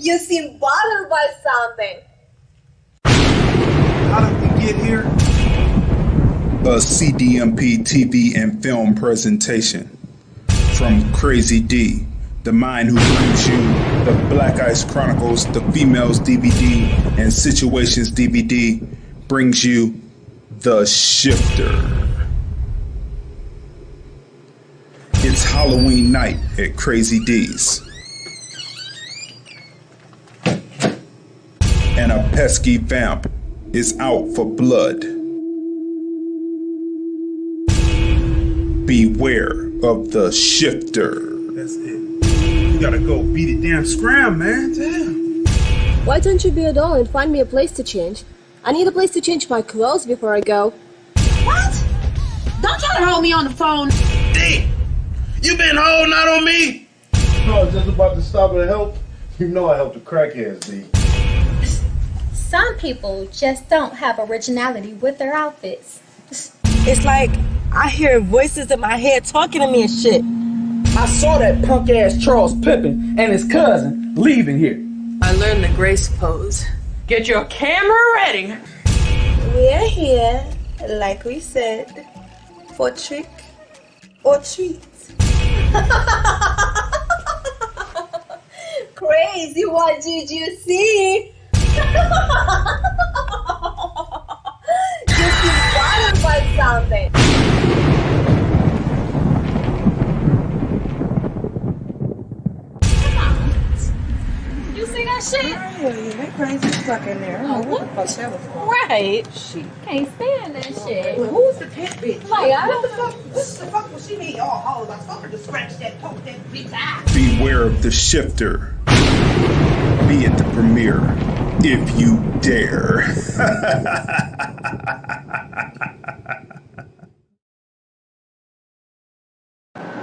You seem bothered by something. How did we get here? A CDMP TV and film presentation from Crazy D, the mind who brings you the Black Ice Chronicles, the Females DVD, and Situations DVD, brings you The Shifter. It's Halloween night at Crazy D's. And a pesky vamp is out for blood. Beware of the shifter. That's it. You gotta go beat it damn scram, man. Damn. Why don't you be a doll and find me a place to change? I need a place to change my clothes before I go. What? Don't try to hold me on the phone. D! You been holding out on me? No, I was just about to stop and help. You know I help the crackheads, D. Some people just don't have originality with their outfits. It's like I hear voices in my head talking to me and shit. I saw that punk ass Charles Pippen and his cousin leaving here. I learned the grace pose. Get your camera ready. We're here, like we said, for trick or treat. Crazy, what did you see? You seem bothered by something. You see that shit? Yeah, that crazy fuck in there. I don't know what the fuck that was for. Right. Shit. Can't stand that shit. Well, who's the pet bitch? Like, What the fuck was she mean? Oh, I told her to scratch that, poke that bitch eye. Beware of the shifter. Be at the premiere if you dare.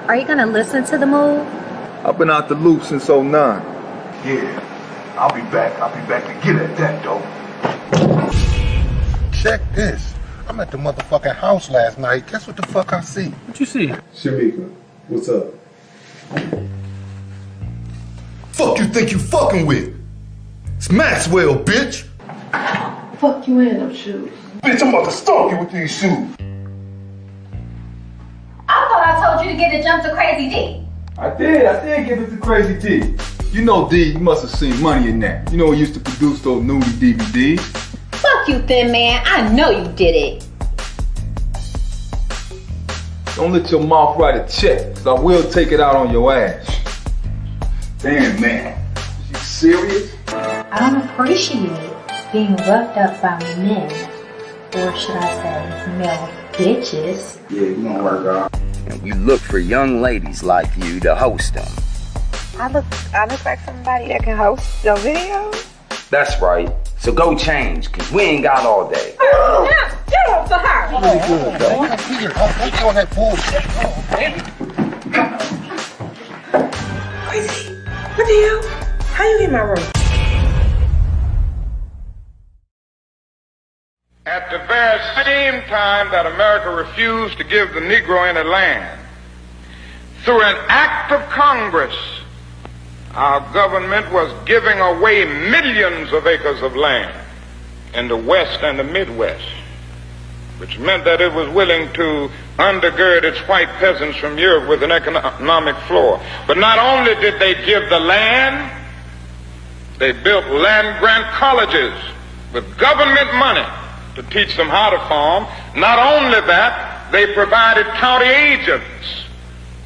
Are you gonna listen to the move? I've been out the loop since '09. Yeah, I'll be back to get at that, though. Check this. I'm at the motherfucking house last night. Guess what the fuck I see? What you see? Shamika, what's up? Fuck you think you fucking with? It's Maxwell, bitch! Fuck you in them shoes. Bitch, I'm about to stalk you with these shoes. I thought I told you to get a jump to Crazy D. I did give it to Crazy D. You know, D, you must have seen money in that. You know, he used to produce those nudie DVDs. Fuck you, thin man. I know you did it. Don't let your mouth write a check, cause I will take it out on your ass. Damn, man. You serious? I don't appreciate being roughed up by men, or should I say, male bitches. Yeah, you gonna work out. And we look for young ladies like you to host them. I look like somebody that can host your videos. That's right. So go change, cause we ain't got all day. Get off for her. Really good, though. I'm doing that bullshit. Crazy. What the hell? How you in my room? At the very same time that America refused to give the Negro any land, through an act of Congress, our government was giving away millions of acres of land in the West and the Midwest, which meant that it was willing to undergird its white peasants from Europe with an economic floor. But not only did they give the land, they built land-grant colleges with government money to teach them how to farm. Not only that, they provided county agents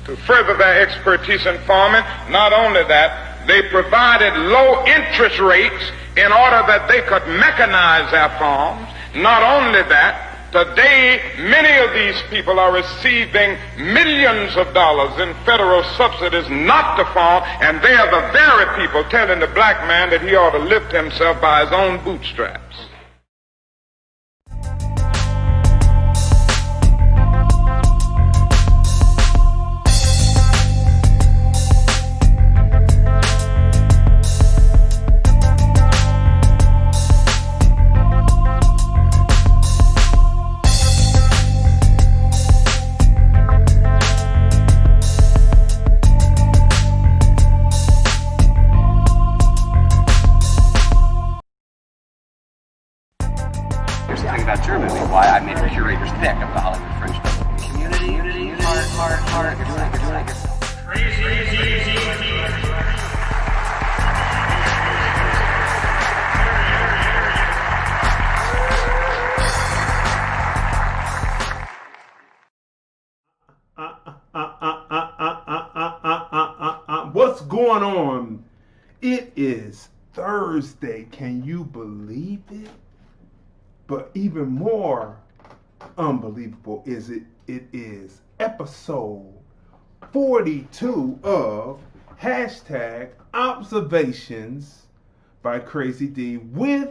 to further their expertise in farming. Not only that, they provided low interest rates in order that they could mechanize their farms. Not only that, today many of these people are receiving millions of dollars in federal subsidies not to farm, and they are the very people telling the black man that he ought to lift himself by his own bootstraps. heart. It's like What's going on? It is Thursday. Can you believe it? But even more unbelievable is it is episode 42 of hashtag Observations by Crazy D with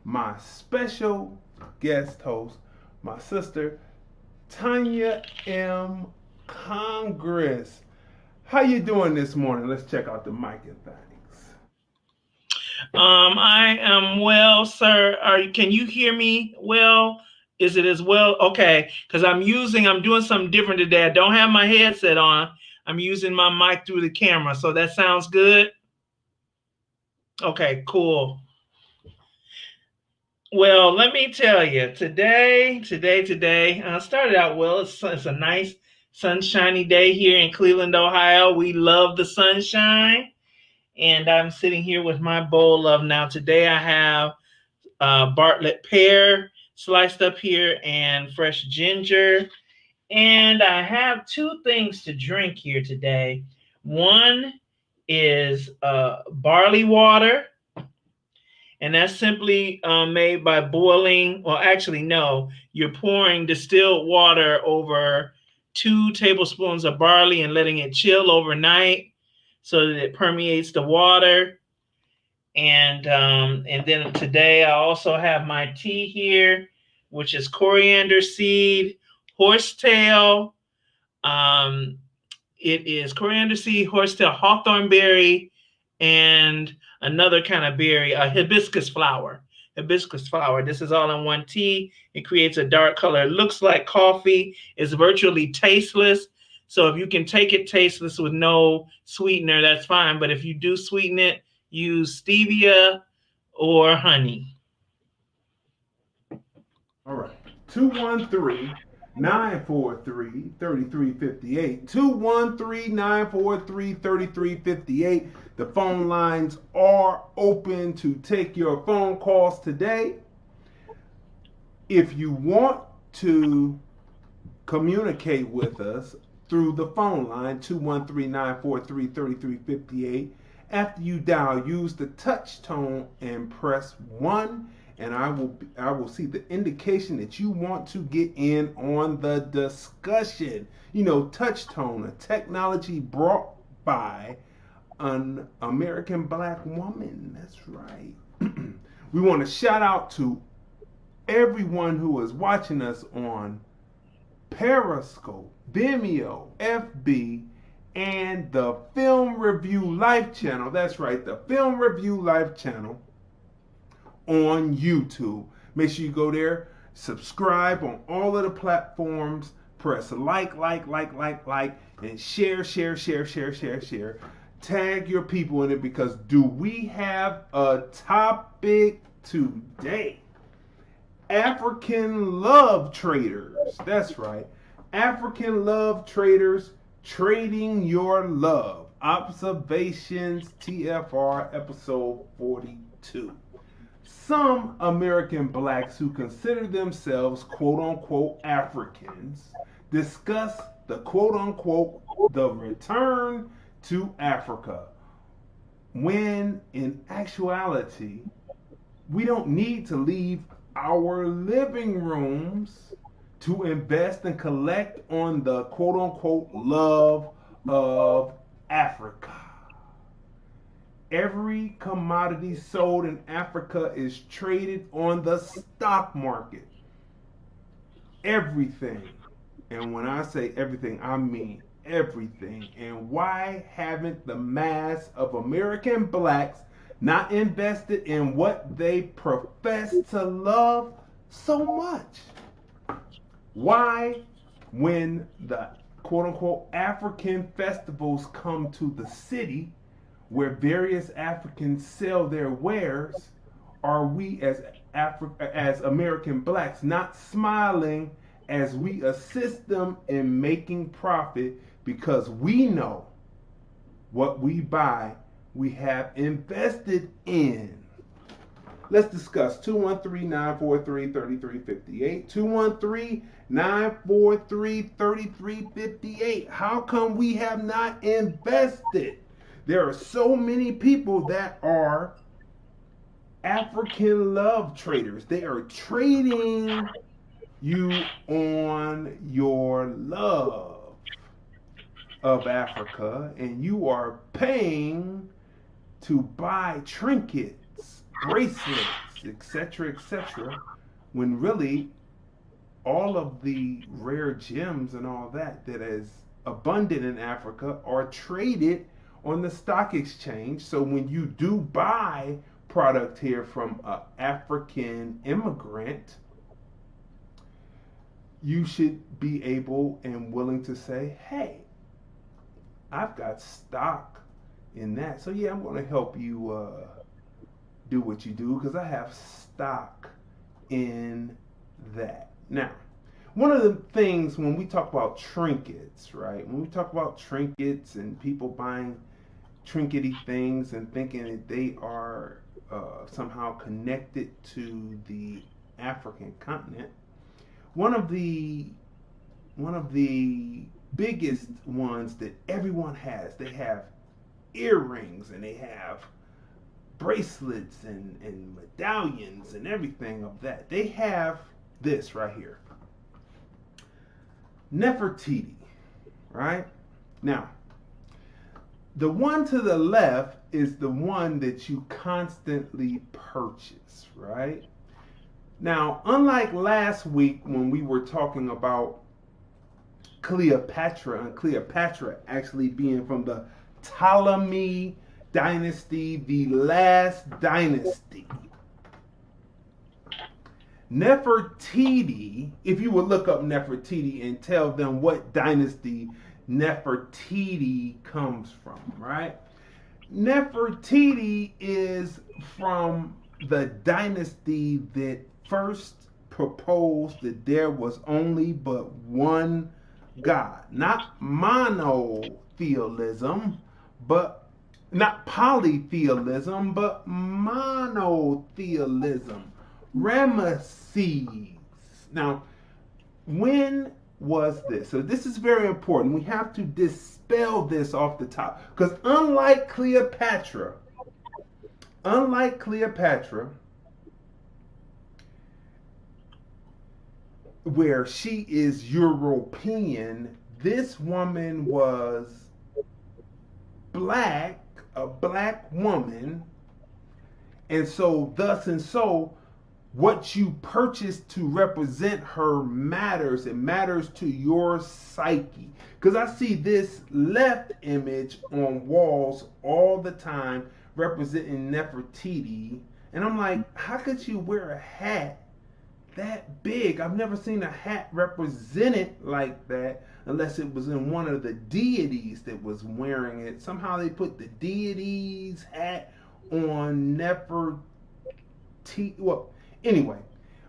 my special guest host, my sister Tanya M. Congress. How you doing this morning? Let's check out the mic and things. I am well, sir. Can you hear me well? Is it as well? Okay, because I'm doing something different today. I don't have my headset on. I'm using my mic through the camera. So that sounds good. Okay, cool. Well, let me tell you, today, started out well. It's a nice sunshiny day here in Cleveland, Ohio. We love the sunshine. And I'm sitting here with my bowl of, now today I have Bartlett pear sliced up here and fresh ginger. And I have two things to drink here today. One is barley water. And that's simply made by boiling, well, actually, no, you're pouring distilled water over 2 tablespoons of barley and letting it chill overnight so that it permeates the water. And then today I also have my tea here, which is coriander seed, horsetail. It is coriander seed, horsetail, hawthorn berry, and another kind of berry, a hibiscus flower. This is all in one tea. It creates a dark color. It looks like coffee. It's virtually tasteless. So if you can take it tasteless with no sweetener, that's fine. But if you do sweeten it, use stevia or honey. All right. 213-943-3358. 213-943-3358. The phone lines are open to take your phone calls today. If you want to communicate with us through the phone line, 213-943-3358, after you dial, use the touch tone and press 1. And I will see the indication that you want to get in on the discussion. You know, touch tone, a technology brought by an American Black woman. That's right. We want to shout out to everyone who is watching us on Periscope, Vimeo, FB, and the Film Review Live channel. That's right, the Film Review Live channel on YouTube. Make sure you go there, subscribe on all of the platforms, press like, and share. Tag your people in it, because do we have a topic today? African love traders. That's right. African love traders trading your love. Observations TFR episode 42. Some American blacks who consider themselves quote-unquote Africans discuss the quote-unquote the return to Africa, when in actuality we don't need to leave our living rooms to invest and collect on the quote-unquote love of Africa. Every commodity sold in Africa is traded on the stock market. Everything. And when I say everything, I mean everything. And why haven't the mass of American blacks not invested in what they profess to love so much? Why, when the quote-unquote African festivals come to the city where various Africans sell their wares, are we as American blacks not smiling as we assist them in making profit because we know what we buy, we have invested in. Let's discuss 213-943-3358. 213-943-3358. How come we have not invested? There are so many people that are African love traders. They are trading you on your love of Africa, and you are paying to buy trinkets, bracelets, etc., etc., when really all of the rare gems and all that is abundant in Africa are traded on the stock exchange. So when you do buy product here from an African immigrant, you should be able and willing to say, hey, I've got stock in that. So yeah, I'm going to help you do what you do because I have stock in that. Now, one of the things when we talk about trinkets, right? When we talk about trinkets and people buying trinkety things and thinking that they are somehow connected to the African continent, one of the biggest ones that everyone has, they have earrings and they have bracelets and medallions and everything of that. They have this right here, Nefertiti, right? Now, the one to the left is the one that you constantly purchase, right? Now, unlike last week when we were talking about Cleopatra and Cleopatra actually being from the Ptolemy dynasty, the last dynasty, Nefertiti, if you would look up Nefertiti and tell them what dynasty Nefertiti comes from, right? Nefertiti is from the dynasty that first proposed that there was only but one God, not monotheism, but not polytheism, but monotheism. Ramesses. Now, when was this? So this is very important. We have to dispel this off the top, because unlike Cleopatra, where she is European, this woman was black, a black woman, and so thus and so what you purchase to represent her matters. It matters to your psyche. Because I see this left image on walls all the time representing Nefertiti, and I'm like, how could you wear a hat that big? I've never seen a hat represented like that unless it was in one of the deities that was wearing it. Somehow they put the deity's hat on Nefertiti. Well, anyway,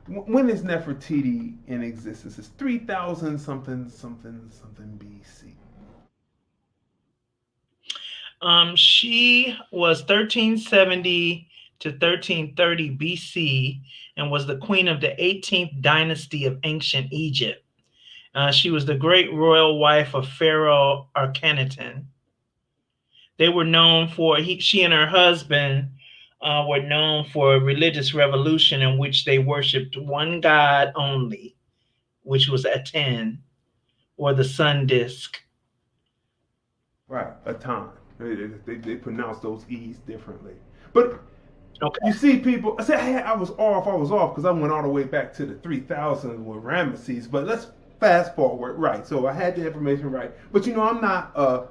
when is Nefertiti in existence? It's 3000 something BC. She was 1370 to 1330 BC and was the queen of the 18th dynasty of ancient Egypt. She was the great royal wife of Pharaoh Akhenaten. They were known for, she and her husband were known for a religious revolution in which they worshipped one god only, which was Aten, or the sun disk. Right, Aten. They pronounce those E's differently. But okay, you see people, I said, hey, I was off because I went all the way back to the 3000 with Ramesses. But let's fast forward, right? So I had the information right. But you know, I'm not a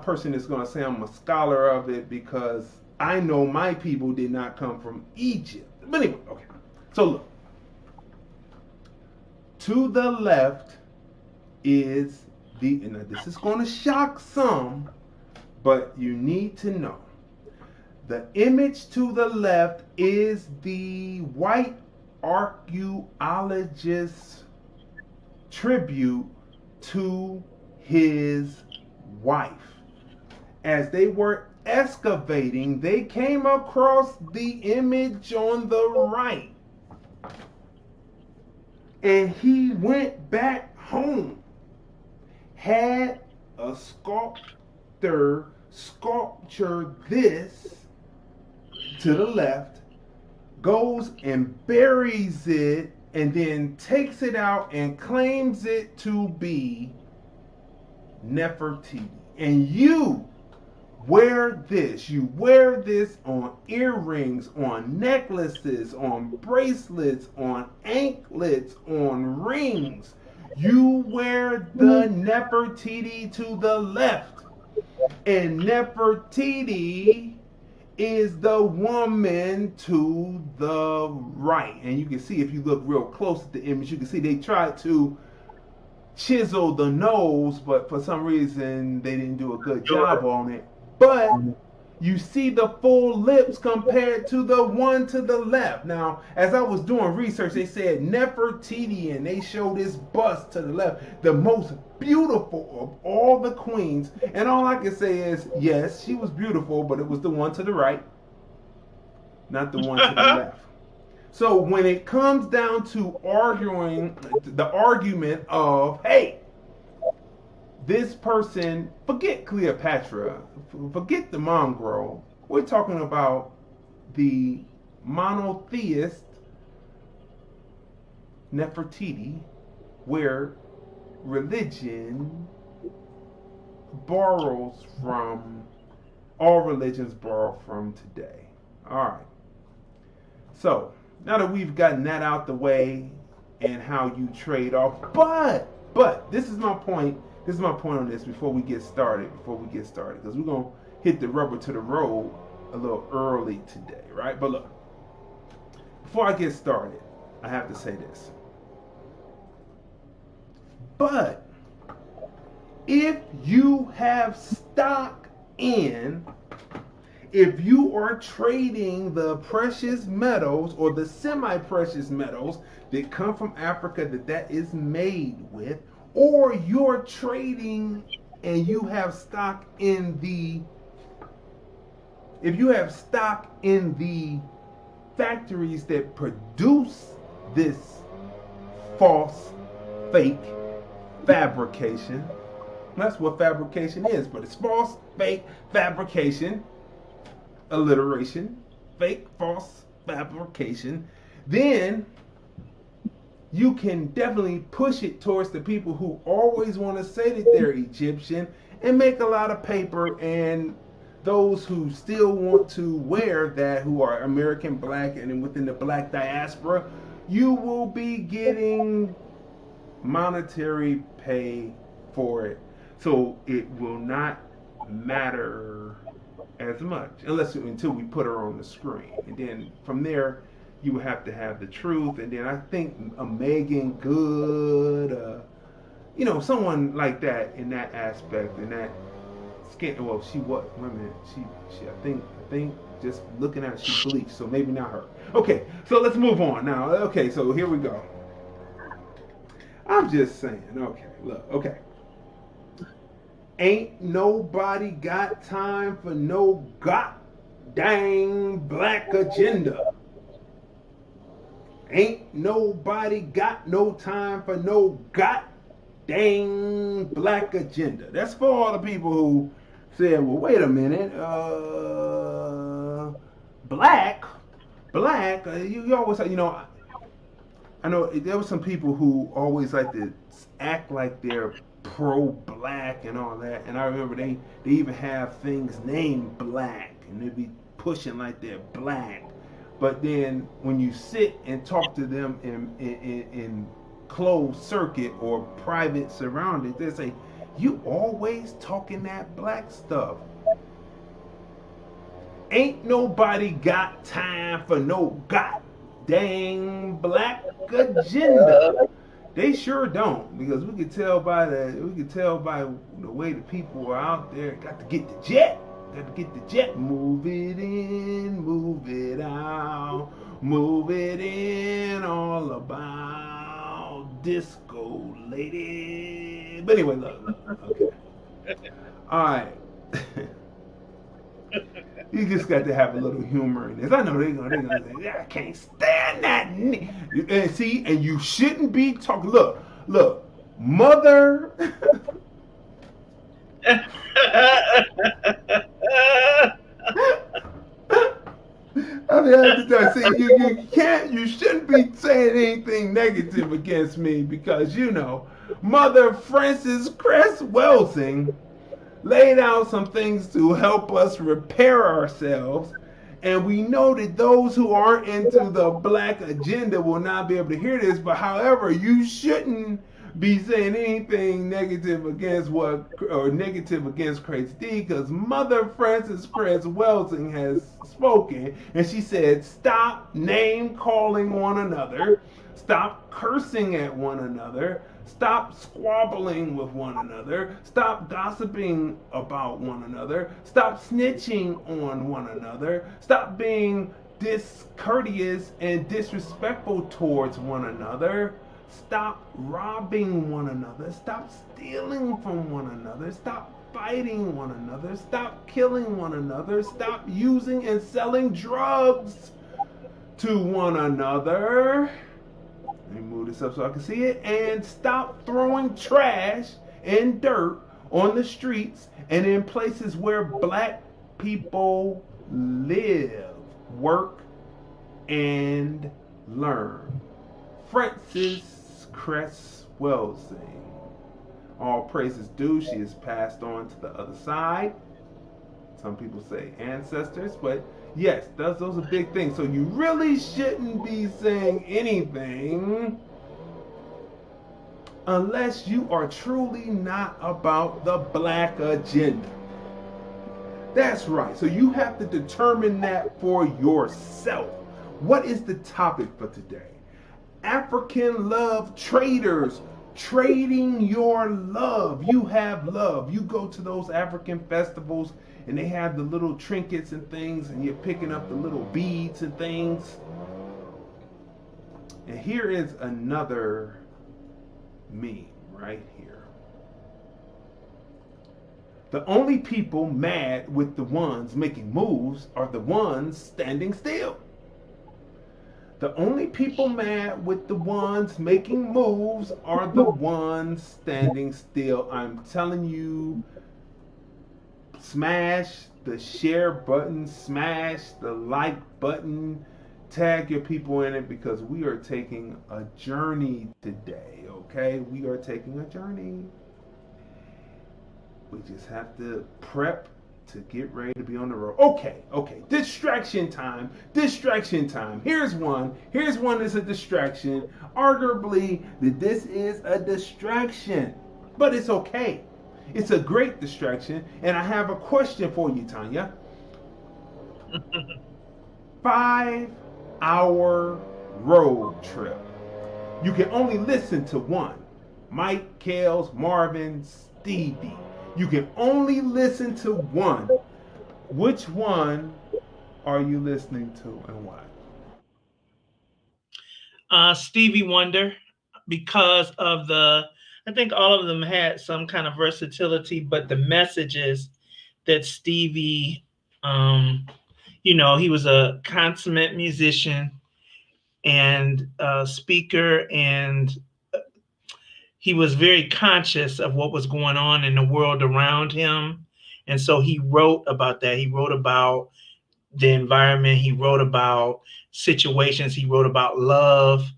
person that's going to say I'm a scholar of it, because I know my people did not come from Egypt. But anyway, okay. So look. To the left is now this is going to shock some, but you need to know. The image to the left is the white archaeologist's tribute to his wife. As they were excavating, they came across the image on the right. And he went back home, had a sculptor sculpture this to the left, goes and buries it, and then takes it out and claims it to be Nefertiti. And you wear this. You wear this on earrings, on necklaces, on bracelets, on anklets, on rings. You wear the Nefertiti to the left. And Nefertiti is the woman to the right. And you can see, if you look real close at the image, you can see they tried to chisel the nose, but for some reason they didn't do a good job on it. But you see the full lips compared to the one to the left. Now, as I was doing research, they said Nefertiti, and they showed this bust to the left, the most beautiful of all the queens. And all I can say is, yes, she was beautiful, but it was the one to the right, not the one to the left. So when it comes down to arguing, the argument of, hey, this person, forget Cleopatra, forget the mongrel, we're talking about the monotheist Nefertiti, where religion borrows from, all religions borrow from today. All right. So, now that we've gotten that out the way and how you trade off, but this is my point. This is my point on this before we get started. Because we're going to hit the rubber to the road a little early today, right? But look, before I get started, I have to say this. But if you have stock in, if you are trading the precious metals or the semi-precious metals that come from Africa that is made with, or you're trading and you have stock in the, if you have stock in the factories that produce this false, fake fabrication, that's what fabrication is, but it's false, fake fabrication, alliteration, fake, false fabrication, then you can definitely push it towards the people who always want to say that they're Egyptian and make a lot of paper, and those who still want to wear that, who are American black and within the black diaspora, you will be getting monetary pay for it. So it will not matter as much until we put her on the screen. And then from there, you would have to have the truth. And then I think a Megan Good, someone like that in that aspect, in that skin. Well, she was. Wait a minute. She. I think. Just looking at her, she bleached. So maybe not her. Okay. So let's move on now. Okay. So here we go. I'm just saying. Okay. Look. Okay. Ain't nobody got time for no goddamn black agenda. Ain't nobody got no time for no goddamn black agenda. That's for all the people who said, well, wait a minute, black, you always, I know there were some people who always like to act like they're pro-black and all that, and I remember they even have things named black, and they'd be pushing like they're black. But then when you sit and talk to them in closed circuit or private surroundings, they say, you always talking that black stuff. Ain't nobody got time for no goddamn black agenda. They sure don't, because we could tell by the way the people are out there. Got to get the jet. Move it in, move it out, move it in, all about disco, lady. But anyway, look. Okay. All right. You just got to have a little humor in this. I know they're gonna say, I can't stand that. And see, and you shouldn't be talking. Look, mother. I mean, you shouldn't be saying anything negative against me because, you know, Mother Frances Cress Welsing laid out some things to help us repair ourselves. And we know that those who aren't into the black agenda will not be able to hear this. But however, you shouldn't be saying anything negative against Crazy D, because Mother Frances Cress Welsing has spoken, and she said, stop name calling one another, stop cursing at one another, stop squabbling with one another, stop gossiping about one another, stop snitching on one another, stop being discourteous and disrespectful towards one another. Stop robbing one another. Stop stealing from one another. Stop fighting one another. Stop killing one another. Stop using and selling drugs to one another. Let me move this up so I can see it. And stop throwing trash and dirt on the streets and in places where black people live, work, and learn. Frances Cress Welsing. All praises due, she is passed on to the other side. Some people say ancestors, but yes, those are big things. So you really shouldn't be saying anything unless you are truly not about the black agenda. That's right. So you have to determine that for yourself. What is the topic for today? African love traders, trading your love. You have love. You go to those African festivals and they have the little trinkets and things, and you're picking up the little beads and things. And here is another meme right here. The only people mad with the ones making moves are the ones standing still. The only people mad with the ones making moves are the ones standing still. I'm telling you, smash the share button, smash the like button, tag your people in it, because we are taking a journey today, okay? We are taking a journey. We just have to prep to get ready to be on the road. Okay. Distraction time. Here's one that's a distraction. Arguably, this is a distraction, but it's okay. It's a great distraction, and I have a question for you, Tanya. 5-hour road trip. You can only listen to one. Mike, Kales, Marvin, Stevie. You can only listen to one. Which one are you listening to and why? Stevie Wonder, because of I think all of them had some kind of versatility, but the messages that Stevie, he was a consummate musician and speaker, and he was very conscious of what was going on in the world around him. And so he wrote about that. He wrote about the environment. He wrote about situations. He wrote about love.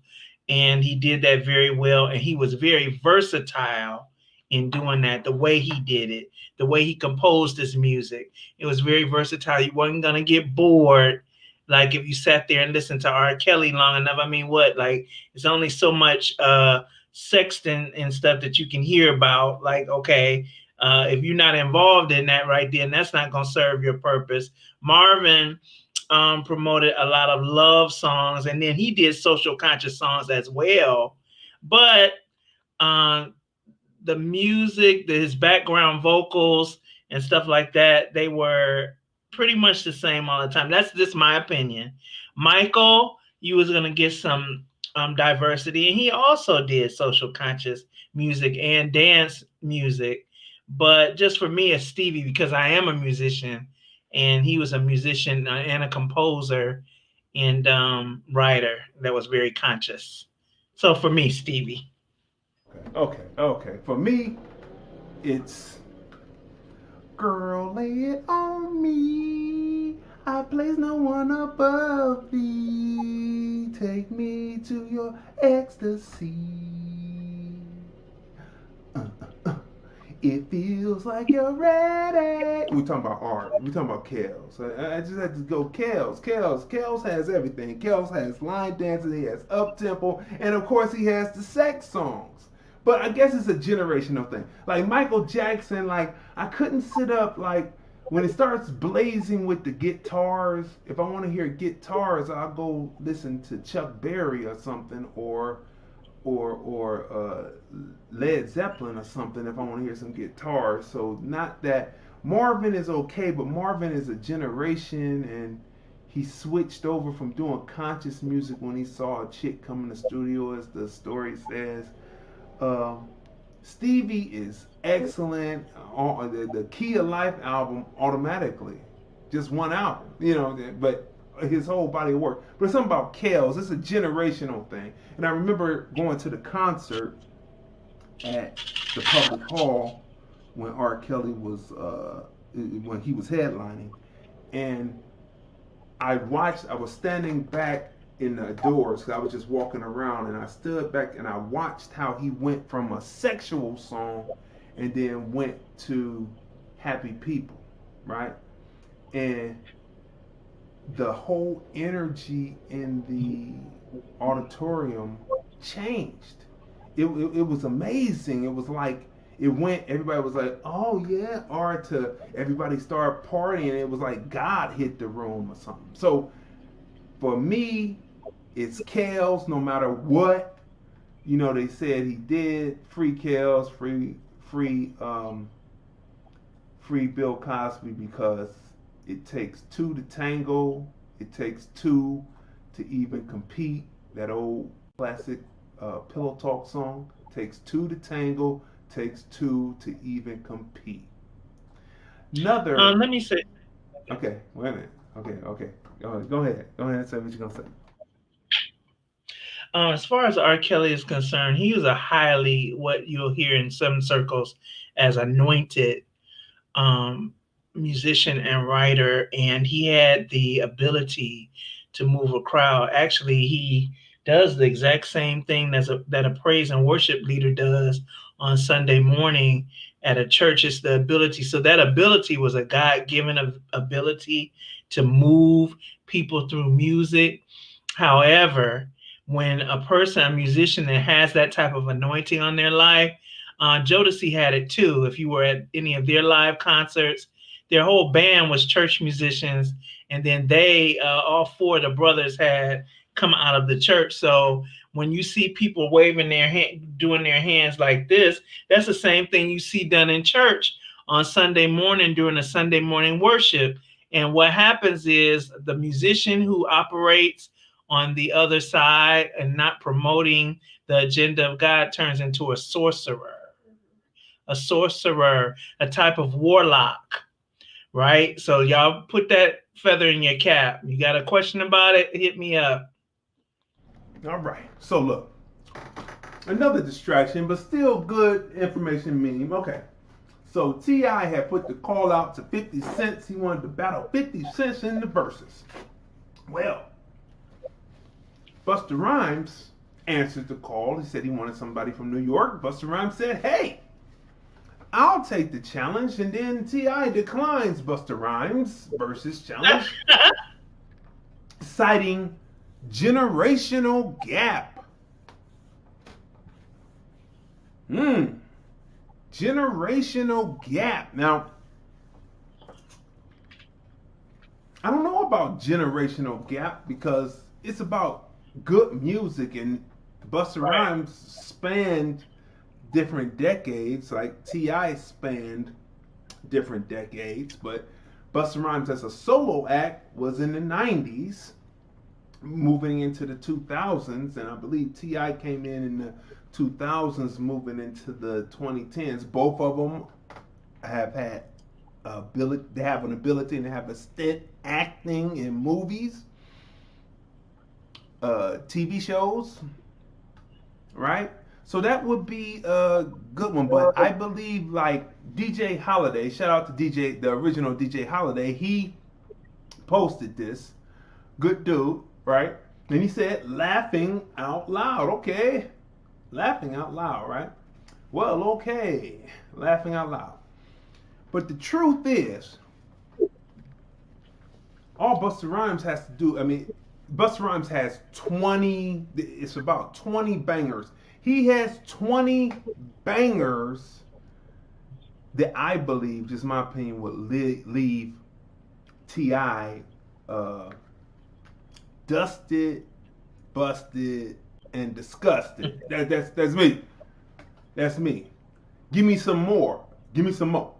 And he did that very well. And he was very versatile in doing that, the way he did it, the way he composed his music. It was very versatile. You wasn't going to get bored. Like if you sat there and listened to R. Kelly long enough, I mean, it's only so much sexting and stuff that you can hear about. Like, okay, if you're not involved in that right then, that's not going to serve your purpose. Marvin promoted a lot of love songs, and then he did social conscious songs as well. But the music, his background vocals and stuff like that, they were pretty much the same all the time. That's just my opinion. Michael, you was going to get some diversity, and he also did social conscious music and dance music, but just for me as Stevie, because I am a musician, and he was a musician and a composer and writer that was very conscious. So for me, Stevie. Okay. For me, it's girl, lay it on me. I place no one above thee. Take me to your ecstasy. It feels like you're ready. We're talking about art. We're talking about Kels. I just had to go Kels. Kels has everything. Kels has line dancing. He has up-tempo. And, of course, he has the sex songs. But I guess it's a generational thing. Like Michael Jackson, like, I couldn't sit up, like, when it starts blazing with the guitars, if I want to hear guitars, I'll go listen to Chuck Berry or something, or Led Zeppelin or something if I want to hear some guitars. So not that Marvin is okay, but Marvin is a generation, and he switched over from doing conscious music when he saw a chick come in the studio, as the story says. Stevie is excellent. The Key of Life album, automatically, just one album, but his whole body of work. But it's something about Kels. It's a generational thing. And I remember going to the concert at the Public Hall when R. Kelly was when he was headlining, and I was standing back in the doors because I was just walking around, and I stood back and I watched how he went from a sexual song and then went to Happy People, right? And the whole energy in the auditorium changed. It was amazing. It was like everybody was like, oh yeah, or to everybody started partying. It was like God hit the room or something. So for me, it's Kels no matter what. They said he did. Free Kels, free Bill Cosby, because it takes two to tango. It takes two to even compete. That old classic Pillow Talk song. Takes two to tango. Takes two to even compete. Let me say. Okay, wait a minute. Okay. Go ahead. Say what you're gonna say. As far as R. Kelly is concerned, he was a highly, what you'll hear in some circles as anointed musician and writer, and he had the ability to move a crowd. Actually, he does the exact same thing that a praise and worship leader does on Sunday morning at a church. It's the ability. So that ability was a God-given ability to move people through music. However, when a musician that has that type of anointing on their life, Jodeci had it too. If you were at any of their live concerts, their whole band was church musicians, and then they, all four of the brothers, had come out of the church. So when you see people waving their hand, doing their hands like this, that's the same thing you see done in church on Sunday morning during the Sunday morning worship. And what happens is the musician who operates on the other side and not promoting the agenda of God turns into a sorcerer, a type of warlock, right? So y'all put that feather in your cap. You got a question about it? Hit me up. All right. So look, another distraction, but still good information meme. Okay. So T.I. had put the call out to 50 Cent. He wanted to battle 50 Cent in the verses. Well, Busta Rhymes answered the call. He said he wanted somebody from New York. Busta Rhymes said, hey, I'll take the challenge. And then T.I. declines Busta Rhymes versus challenge, citing generational gap. Generational gap. Now, I don't know about generational gap because it's about good music, and Busta Rhymes spanned different decades, like T.I. spanned different decades, but Busta Rhymes as a solo act was in the 90s, moving into the 2000s, and I believe T.I. came in the 2000s, moving into the 2010s. Both of them have had ability. They have an ability and have a stint acting in movies, TV shows, right? So that would be a good one. But I believe like DJ Holiday, shout out to DJ, the original DJ Holiday, he posted this. Good dude, right? And he said, laughing out loud. Okay. Laughing out loud, right? Well, okay. Laughing out loud. But the truth is, all Busta Rhymes has to do, I mean, Busta Rhymes has 20, it's about 20 bangers. He has 20 bangers that I believe, just my opinion, would leave T.I. Dusted, busted, and disgusted. That's me. That's me. Give me some more. Give me some more.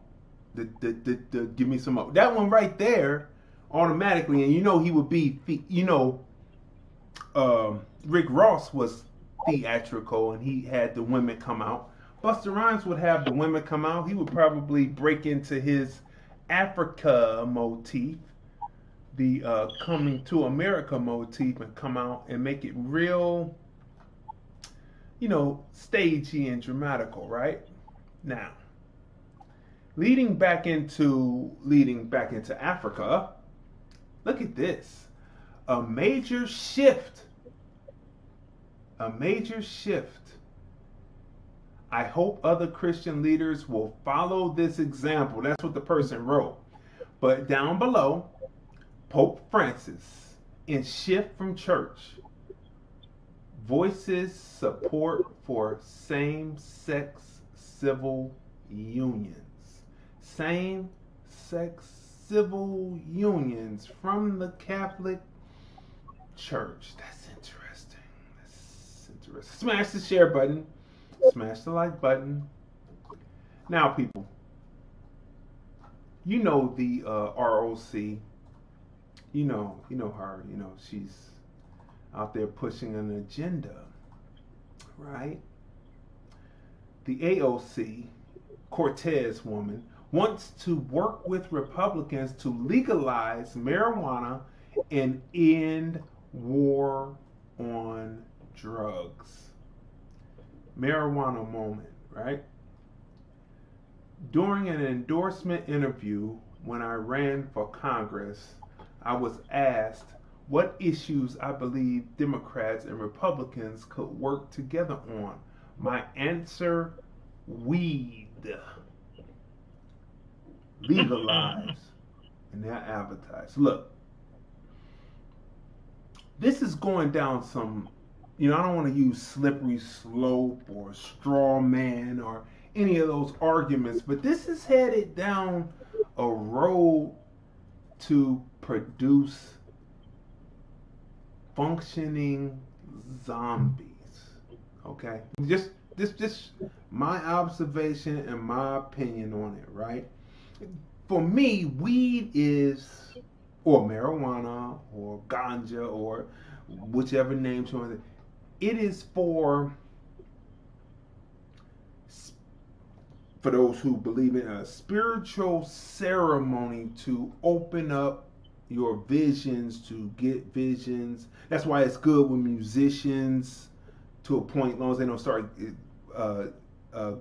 Give me some more. That one right there, automatically, and you know he would be, you know, Rick Ross was theatrical and he had the women come out. Busta Rhymes would have the women come out. He would probably break into his Africa motif, the coming to America motif, and come out and make it real, you know, stagey and dramatical, right? Now, leading back into Africa, look at this. A major shift. A major shift. I hope other Christian leaders will follow this example. That's what the person wrote. But down below, Pope Francis in shift from church voices support for same-sex civil unions. Same-sex civil unions from the Catholic Church. That's interesting. That's interesting. Smash the share button. Smash the like button. Now, people, you know the ROC. You know her. You know she's out there pushing an agenda, right? The AOC, Cortez woman, wants to work with Republicans to legalize marijuana and end war on drugs. Marijuana moment, right? During an endorsement interview when I ran for Congress, I was asked what issues I believe Democrats and Republicans could work together on. My answer, weed. Legalize. And they're advertised. Look, this is going down some, you know, I don't want to use slippery slope or straw man or any of those arguments, but this is headed down a road to produce functioning zombies. Okay? Just my observation and my opinion on it, right? For me, weed is, or marijuana, or ganja, or whichever name you want to, it is for those who believe in a spiritual ceremony to open up your visions, to get visions. That's why it's good when musicians, to a point, as long as they don't start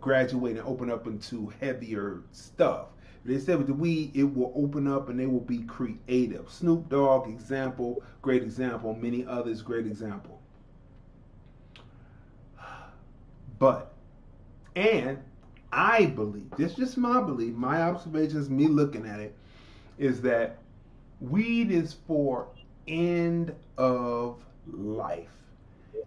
graduating and open up into heavier stuff. They said with the weed, it will open up and they will be creative. Snoop Dogg, example, great example. Many others, great example. But, and I believe, this is just my belief, my observations, me looking at it, is that weed is for end of life.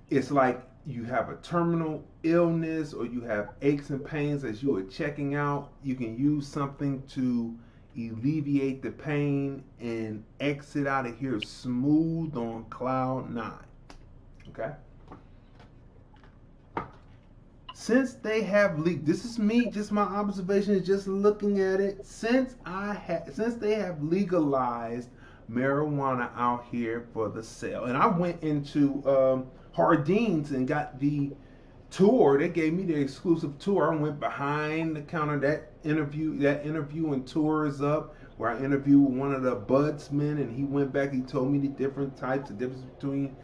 It's like you have a terminal illness or you have aches and pains as you are checking out. You can use something to alleviate the pain and exit out of here smooth on cloud 9. Okay? Since they have this is me, just my observation is just looking at it. Since they have legalized marijuana out here for the sale. And I went into Hardeen's and got the tour. They gave me the exclusive tour. I went behind the counter. That interview and tour is up, where I interviewed one of the budsmen, and he went back. He told me the different types, the difference between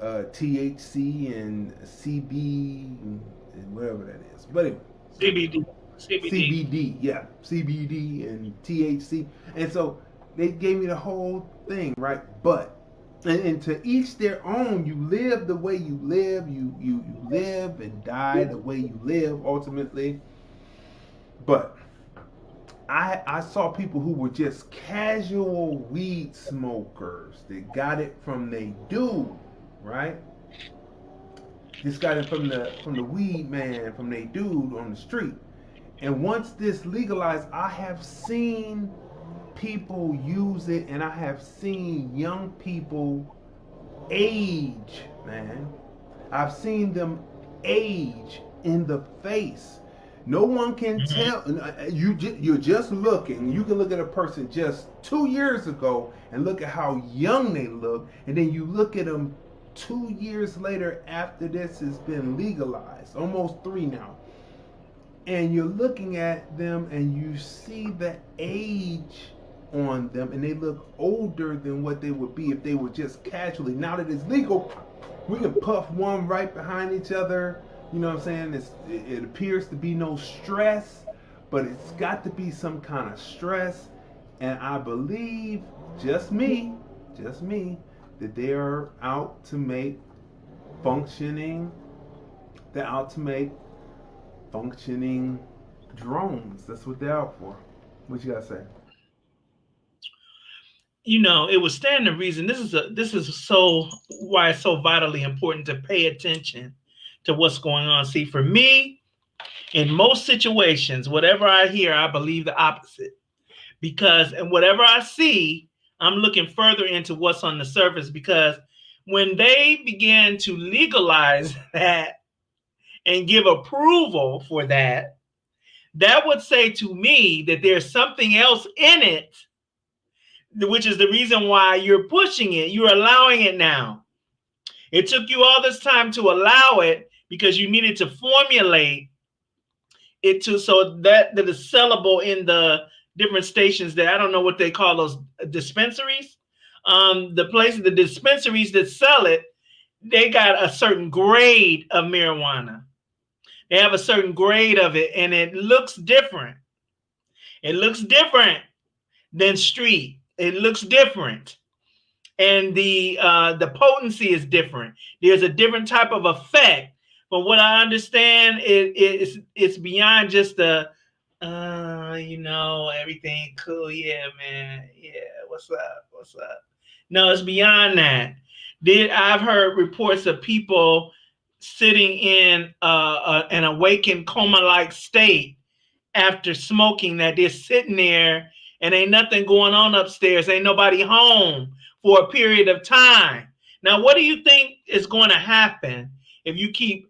THC and CB and whatever that is. But anyway, CBD, yeah, CBD and THC. And so they gave me the whole thing, right? But and to each their own. You live the way you live. You live and die the way you live, ultimately. But I saw people who were just casual weed smokers that got it from they dude, right? Just got it from the weed man, from they dude on the street. And once this legalized, I have seen people use it, and I have seen young people age, man. I've seen them age in the face. No one can tell. You're just looking. You can look at a person just 2 years ago and look at how young they look, and then you look at them 2 years later after this has been legalized, almost 3 now. And you're looking at them and you see the age on them, and they look older than what they would be if they were just casually. Now that it's legal, we can puff one right behind each other. You know what I'm saying? It appears to be no stress, but it's got to be some kind of stress. And I believe, just me, that they are out to make functioning drones. That's what they're out for. What you gotta say? You know, it would stand to reason. This is so why it's so vitally important to pay attention to what's going on. See, for me, in most situations, whatever I hear, I believe the opposite. Because and whatever I see, I'm looking further into what's on the surface. Because when they began to legalize that and give approval for that, that would say to me that there's something else in it, which is the reason why you're pushing it. You're allowing it now. It took you all this time to allow it because you needed to formulate it so that it is sellable in the different stations that I don't know what they call those dispensaries. The dispensaries that sell it, they got a certain grade of marijuana. They have a certain grade of it, and it looks different. It looks different than street. It looks different, and the potency is different. There's a different type of effect. But what I understand it's beyond just the everything cool. Yeah, man. Yeah, what's up? No, it's beyond that. I've heard reports of people sitting in an awakened coma-like state after smoking, that they're sitting there and ain't nothing going on upstairs. Ain't nobody home for a period of time. Now, what do you think is going to happen if you keep,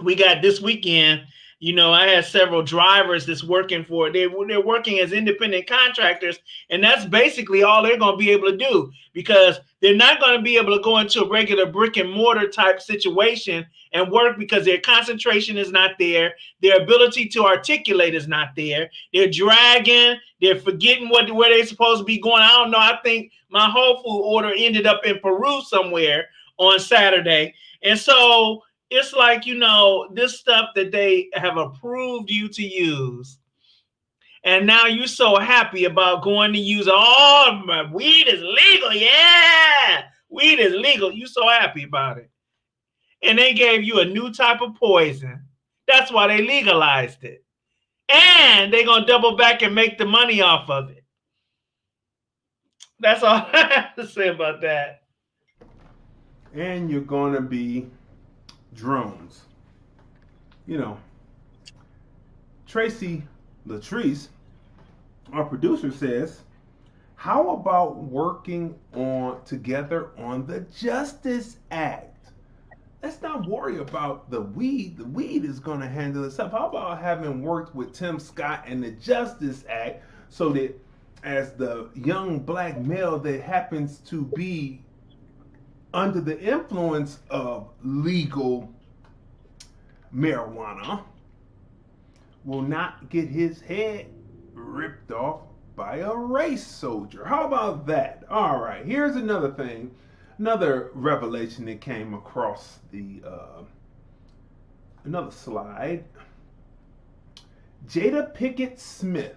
we got this weekend, I had several drivers that's working for, they're working as independent contractors, and that's basically all they're going to be able to do, because they're not going to be able to go into a regular brick and mortar type situation and work, because their concentration is not there. Their ability to articulate is not there. They're dragging, they're forgetting where they're supposed to be going. I don't know. I think my Whole Food order ended up in Peru somewhere on Saturday. And so it's like, this stuff that they have approved you to use. And now you're so happy about going to use, my weed is legal. Yeah, weed is legal. You're so happy about it. And they gave you a new type of poison. That's why they legalized it. And they're going to double back and make the money off of it. That's all I have to say about that. And you're going to be drones. Tracy Latrice, our producer, says, how about working together on the Justice Act? Let's not worry about the weed. The weed is going to handle itself. How about having worked with Tim Scott and the Justice Act so that as the young black male that happens to be under the influence of legal marijuana will not get his head ripped off by a race soldier. How about that? All right, here's another thing, another revelation that came across the another slide. Jada Pinkett Smith.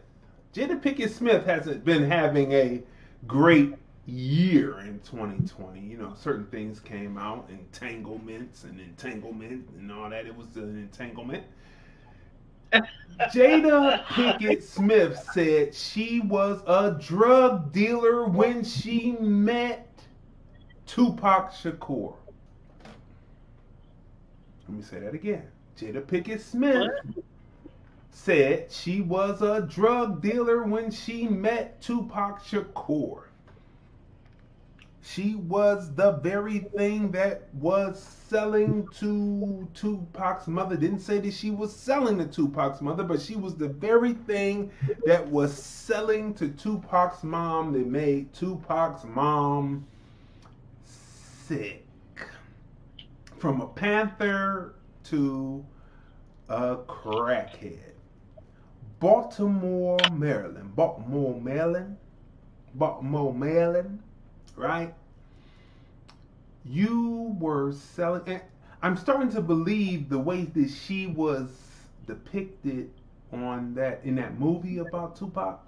Jada Pinkett Smith hasn't been having a great year in 2020. You know, certain things came out, entanglement and all that. It was an entanglement. Jada Pinkett Smith said she was a drug dealer when she met Tupac Shakur. Let me say that again. Jada Pinkett Smith said she was a drug dealer when she met Tupac Shakur. She was the very thing that was selling to Tupac's mother. Didn't say that she was selling to Tupac's mother, but she was the very thing that was selling to Tupac's mom that made Tupac's mom sick. From a panther to a crackhead. Baltimore, Maryland, right? You were selling, and I'm starting to believe the way that she was depicted on that in that movie about Tupac.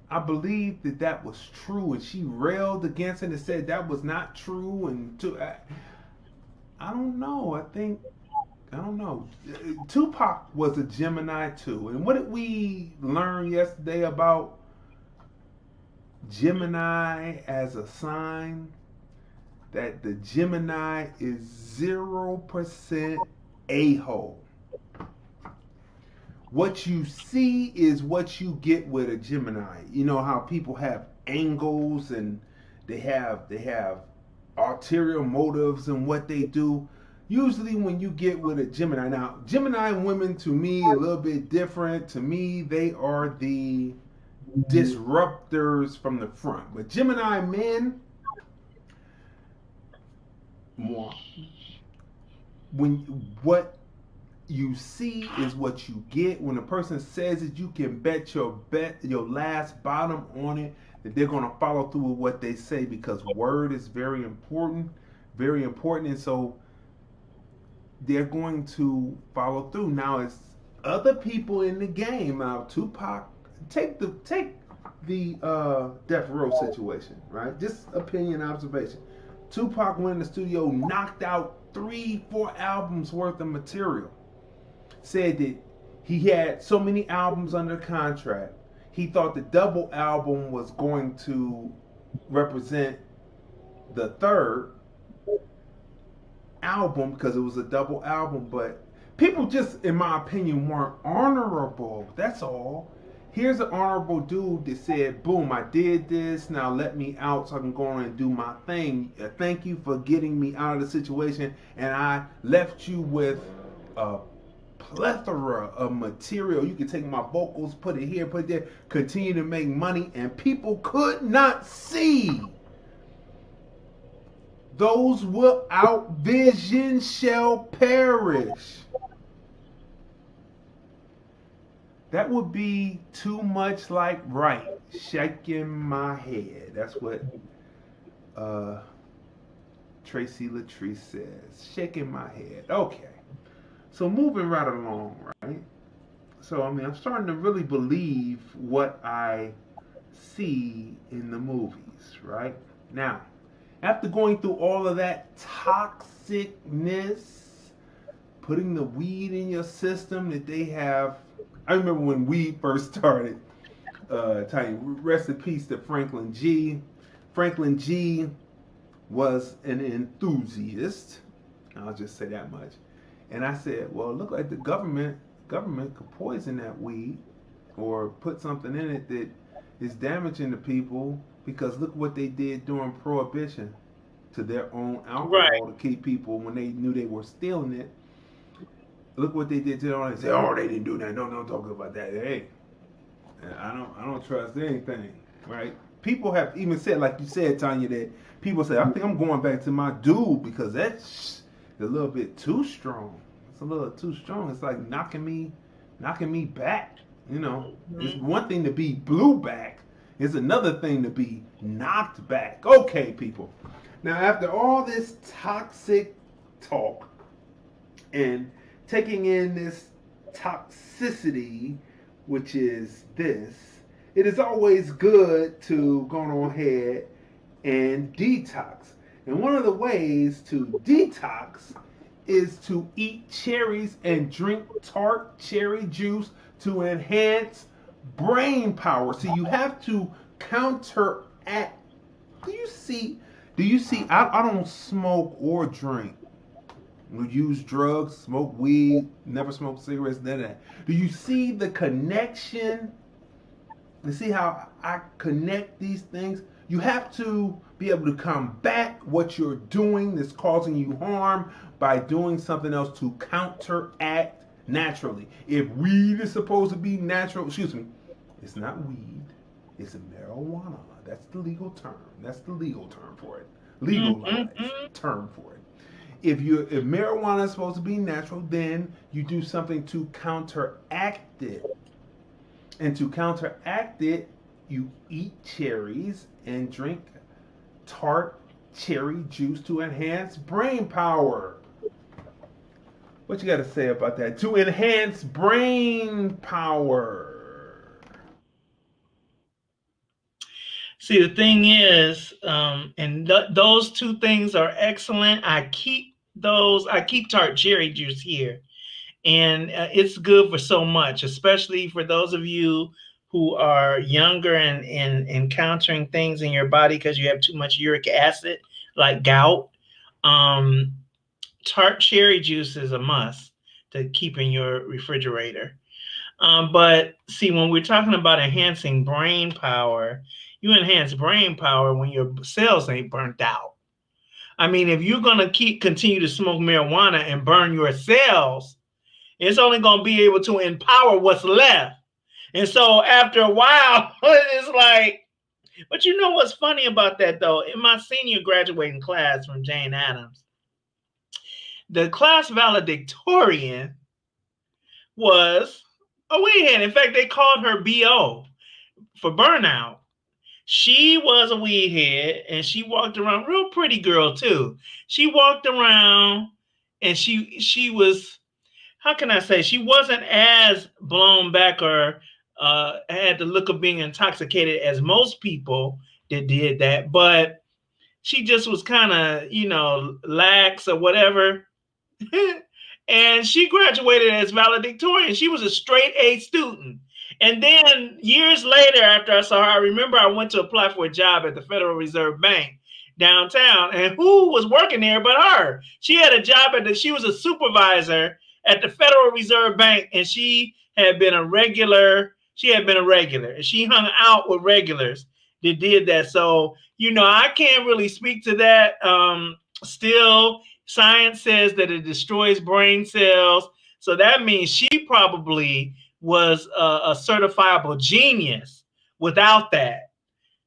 I believe that that was true, and she railed against it and said that was not true. And I don't know. I don't know. Tupac was a Gemini too. And what did we learn yesterday about Gemini as a sign? That the Gemini is 0% a-hole. What you see is what you get with a Gemini. You know how people have angles and they have ulterior motives in what they do. Usually when you get with a Gemini, now Gemini women to me a little bit different. To me, they are the disruptors from the front. But Gemini men, when what you see is what you get. When a person says it, you can bet your last bottom on it that they're going to follow through with what they say, because word is very important, and so they're going to follow through. Now, it's other people in the game. Now, Tupac, take the Death Row situation, right? Just opinion, observation. Tupac went in the studio, knocked out 3-4 albums worth of material. Said that he had so many albums under contract. He thought the double album was going to represent the third album because it was a double album, but people just, in my opinion, weren't honorable. That's all. Here's an honorable dude that said, boom, I did this, now let me out so I can go on and do my thing. Thank you for getting me out of the situation, and I left you with a plethora of material. You can take my vocals, put it here, put it there, continue to make money, and people could not see. Those without vision shall perish. That would be too much like right. Shaking my head. That's what Tracy Latrice says. Shaking my head. Okay. So moving right along, right? So, I mean, I'm starting to really believe what I see in the movies, right? Now, after going through all of that toxicness, putting the weed in your system that they have. I remember when weed first started, rest in peace to Franklin G. Franklin G was an enthusiast. I'll just say that much. And I said, well, look like the government could poison that weed or put something in it that is damaging to people, because look what they did during Prohibition to their own alcohol to keep people, when they knew they were stealing it. Look what they did to their own. They say, oh, they didn't do that. No, don't talk about that. Hey, I don't trust anything, right? People have even said, like you said, Tanya, that people say, I think I'm going back to my dude because that's a little bit too strong. It's a little too strong. It's like knocking me back. You know, it's one thing to be blew back. It's another thing to be knocked back. Okay, people. Now, after all this toxic talk and taking in this toxicity, which is this, it is always good to go on ahead and detox. And one of the ways to detox is to eat cherries and drink tart cherry juice to enhance brain power. So you have to counteract. Do you see? I don't smoke or drink. Use drugs, smoke weed, never smoke cigarettes, none of that. Do you see the connection? You see how I connect these things? You have to be able to combat what you're doing that's causing you harm by doing something else to counteract naturally. If weed is supposed to be natural, it's not weed, it's a marijuana. That's the legal term. That's the legal term for it. Legalized term for it. If marijuana is supposed to be natural, then you do something to counteract it. And to counteract it, you eat cherries and drink tart cherry juice to enhance brain power. What you got to say about that? To enhance brain power. See, the thing is, and those two things are excellent. I keep tart cherry juice here, and it's good for so much, especially for those of you who are younger and encountering things in your body because you have too much uric acid, like gout. Tart cherry juice is a must to keep in your refrigerator. But see, when we're talking about enhancing brain power, you enhance brain power when your cells ain't burnt out. I mean, if you're going to continue to smoke marijuana and burn your cells, it's only going to be able to empower what's left. And so after a while, it's like, but you know what's funny about that, though? In my senior graduating class from Jane Addams, the class valedictorian was a weedhead. In fact, they called her BO for burnout. She was a weedhead, and she walked around, real pretty girl too. She walked around, and she was, how can I say, she wasn't as blown back or had the look of being intoxicated as most people that did that, but she just was kind of, lax or whatever. And she graduated as valedictorian. She was a straight A student. And then years later, after I saw her, I remember I went to apply for a job at the Federal Reserve Bank downtown. And who was working there but her? She had a job she was a supervisor at the Federal Reserve Bank, and she had been a regular. And she hung out with regulars that did that. So, I can't really speak to that. Still, science says that it destroys brain cells. So that means she probably was a certifiable genius without that.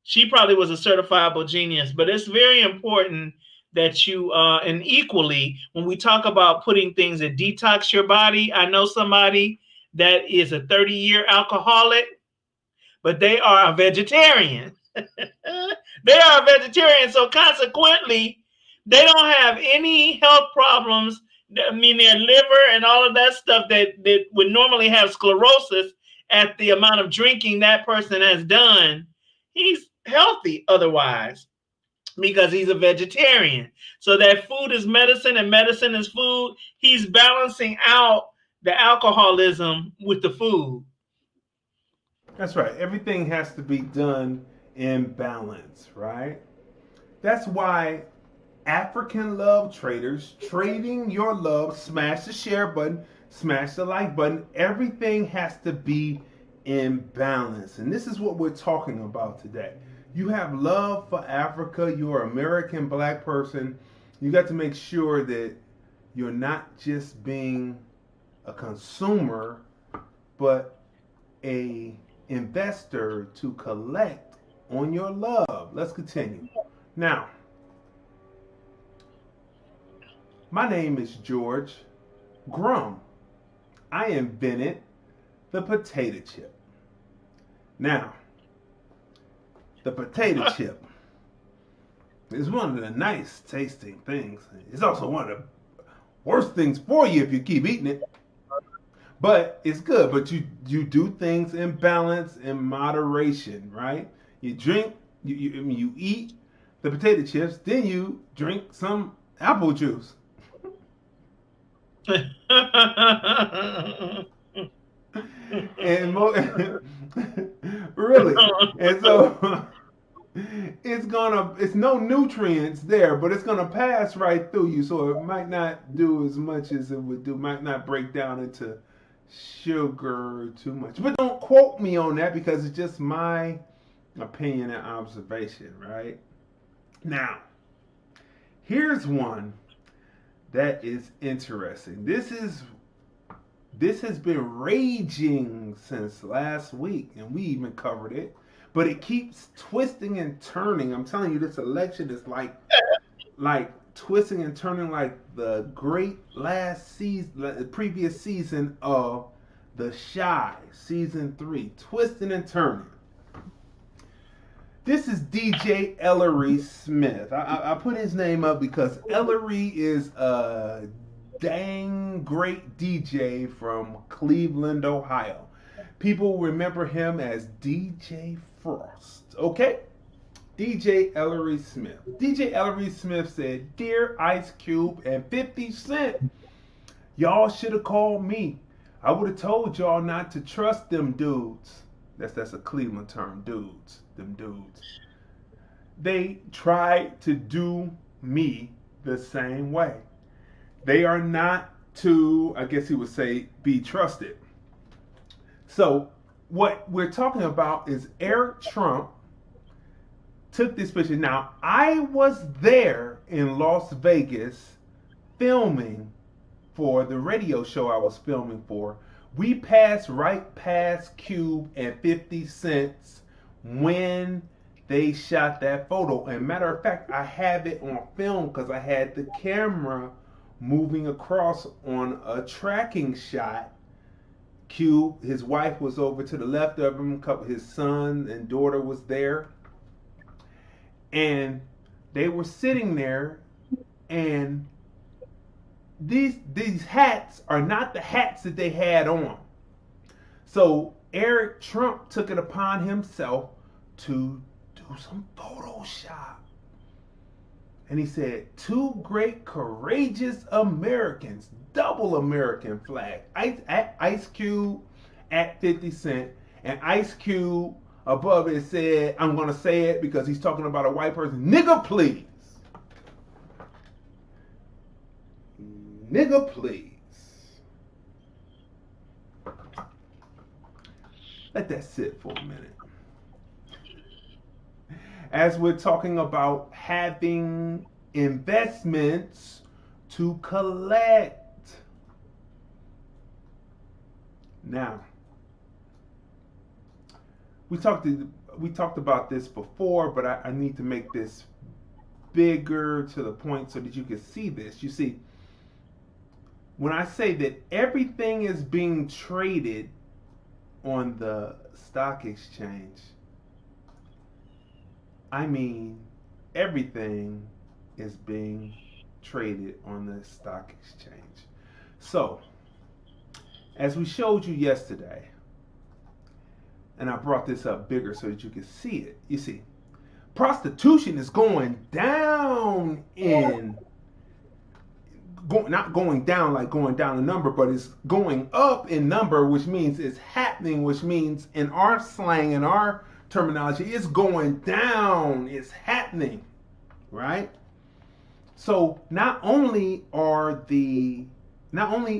She probably was a certifiable genius. But it's very important that you, and equally, when we talk about putting things that detox your body, I know somebody that is a 30-year alcoholic, but they are a vegetarian. They are a vegetarian. So consequently, they don't have any health problems. I mean, their liver and all of that stuff that would normally have sclerosis at the amount of drinking that person has done. He's healthy otherwise because he's a vegetarian. So that food is medicine and medicine is food. He's balancing out the alcoholism with the food. That's right. Everything has to be done in balance, right? That's why African love traders, trading your love, smash the share button, smash the like button. Everything has to be in balance. And this is what we're talking about today. You have love for Africa. You're an American black person. You got to make sure that you're not just being a consumer, but a investor to collect on your love. Let's continue. Now, my name is George Grum. I invented the potato chip. Now, the potato chip is one of the nice tasting things. It's also one of the worst things for you if you keep eating it. But it's good. But you do things in balance, in moderation, right? You drink, you eat the potato chips, then you drink some apple juice. And really, and so it's no nutrients there, but it's gonna pass right through you, so it might not do as much as it would do, might not break down into sugar too much. But don't quote me on that because it's just my opinion and observation, right? Now, here's one that is interesting. This has been raging since last week, and we even covered it, but it keeps twisting and turning. I'm telling you, this election is like twisting and turning like the great last season, the previous season of The Chi, season 3, twisting and turning. This is DJ Ellery Smith. I put his name up because Ellery is a dang great DJ from Cleveland, Ohio. People remember him as DJ Frost. Okay? DJ Ellery Smith. DJ Ellery Smith said, "Dear Ice Cube and 50 Cent, y'all should have called me. I would have told y'all not to trust them dudes." That's a Cleveland term, dudes. Them dudes. They tried to do me the same way. They are not to, I guess he would say, be trusted. So what we're talking about is Eric Trump took this picture. Now, I was there in Las Vegas filming for the radio show I was filming for. We passed right past Cube and 50 Cent when they shot that photo. And matter of fact, I have it on film because I had the camera moving across on a tracking shot. Cube, his wife was over to the left of him, his son and daughter was there. And they were sitting there, and these hats are not the hats that they had on. So Eric Trump took it upon himself to do some Photoshop. And he said, "Two great courageous Americans, double American flag." Ice Cube at 50 Cent, and Ice Cube above it said, I'm going to say it because he's talking about a white person, "Nigga, please. Nigga, please." Let that sit for a minute. As we're talking about having investments to collect. Now, we talked about this before, but I need to make this bigger to the point so that you can see this. You see, when I say that everything is being traded on the stock exchange, I mean everything is being traded on the stock exchange. So, as we showed you yesterday, and I brought this up bigger so that you can see it. You see, prostitution is going down not going down like going down in number, but it's going up in number, which means it's happening, which means in our slang, in our terminology, it's going down, it's happening, right? So not only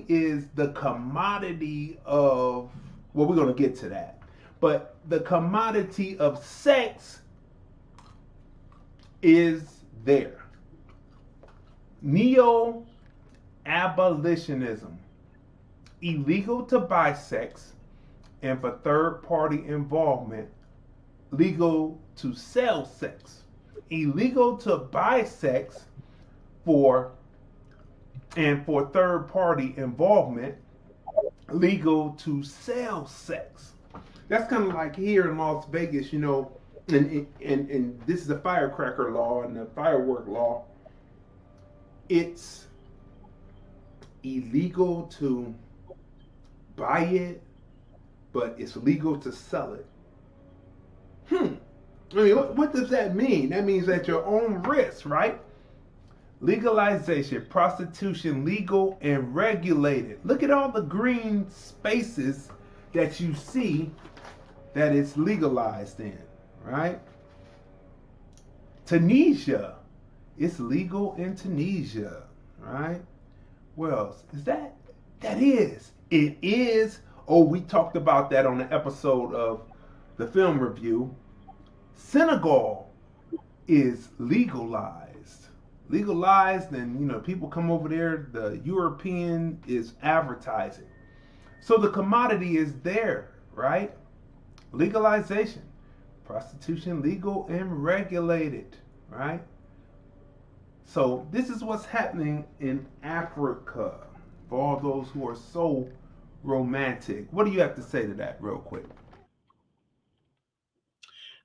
is the commodity of, well, we're going to get to that, but the commodity of sex is there. Neo-abolitionism. Illegal to buy sex, and for third-party involvement, legal to sell sex, illegal to buy sex for third-party involvement, legal to sell sex. That's kind of like here in Las Vegas, you know, and this is the firecracker law and the firework law. It's illegal to buy it, but it's legal to sell it. I mean, what does that mean? That means at your own risk, right? Legalization, prostitution, legal and regulated. Look at all the green spaces that you see that it's legalized in, right? Tunisia, it's legal in Tunisia, right? Where else is that? It is. Oh, we talked about that on the episode of the film review. Senegal is legalized, and you know, people come over there. The European is advertising, so the commodity is there, right? Legalization, prostitution, legal and regulated, right? So this is what's happening in Africa for all those who are so romantic. What do you have to say to that real quick?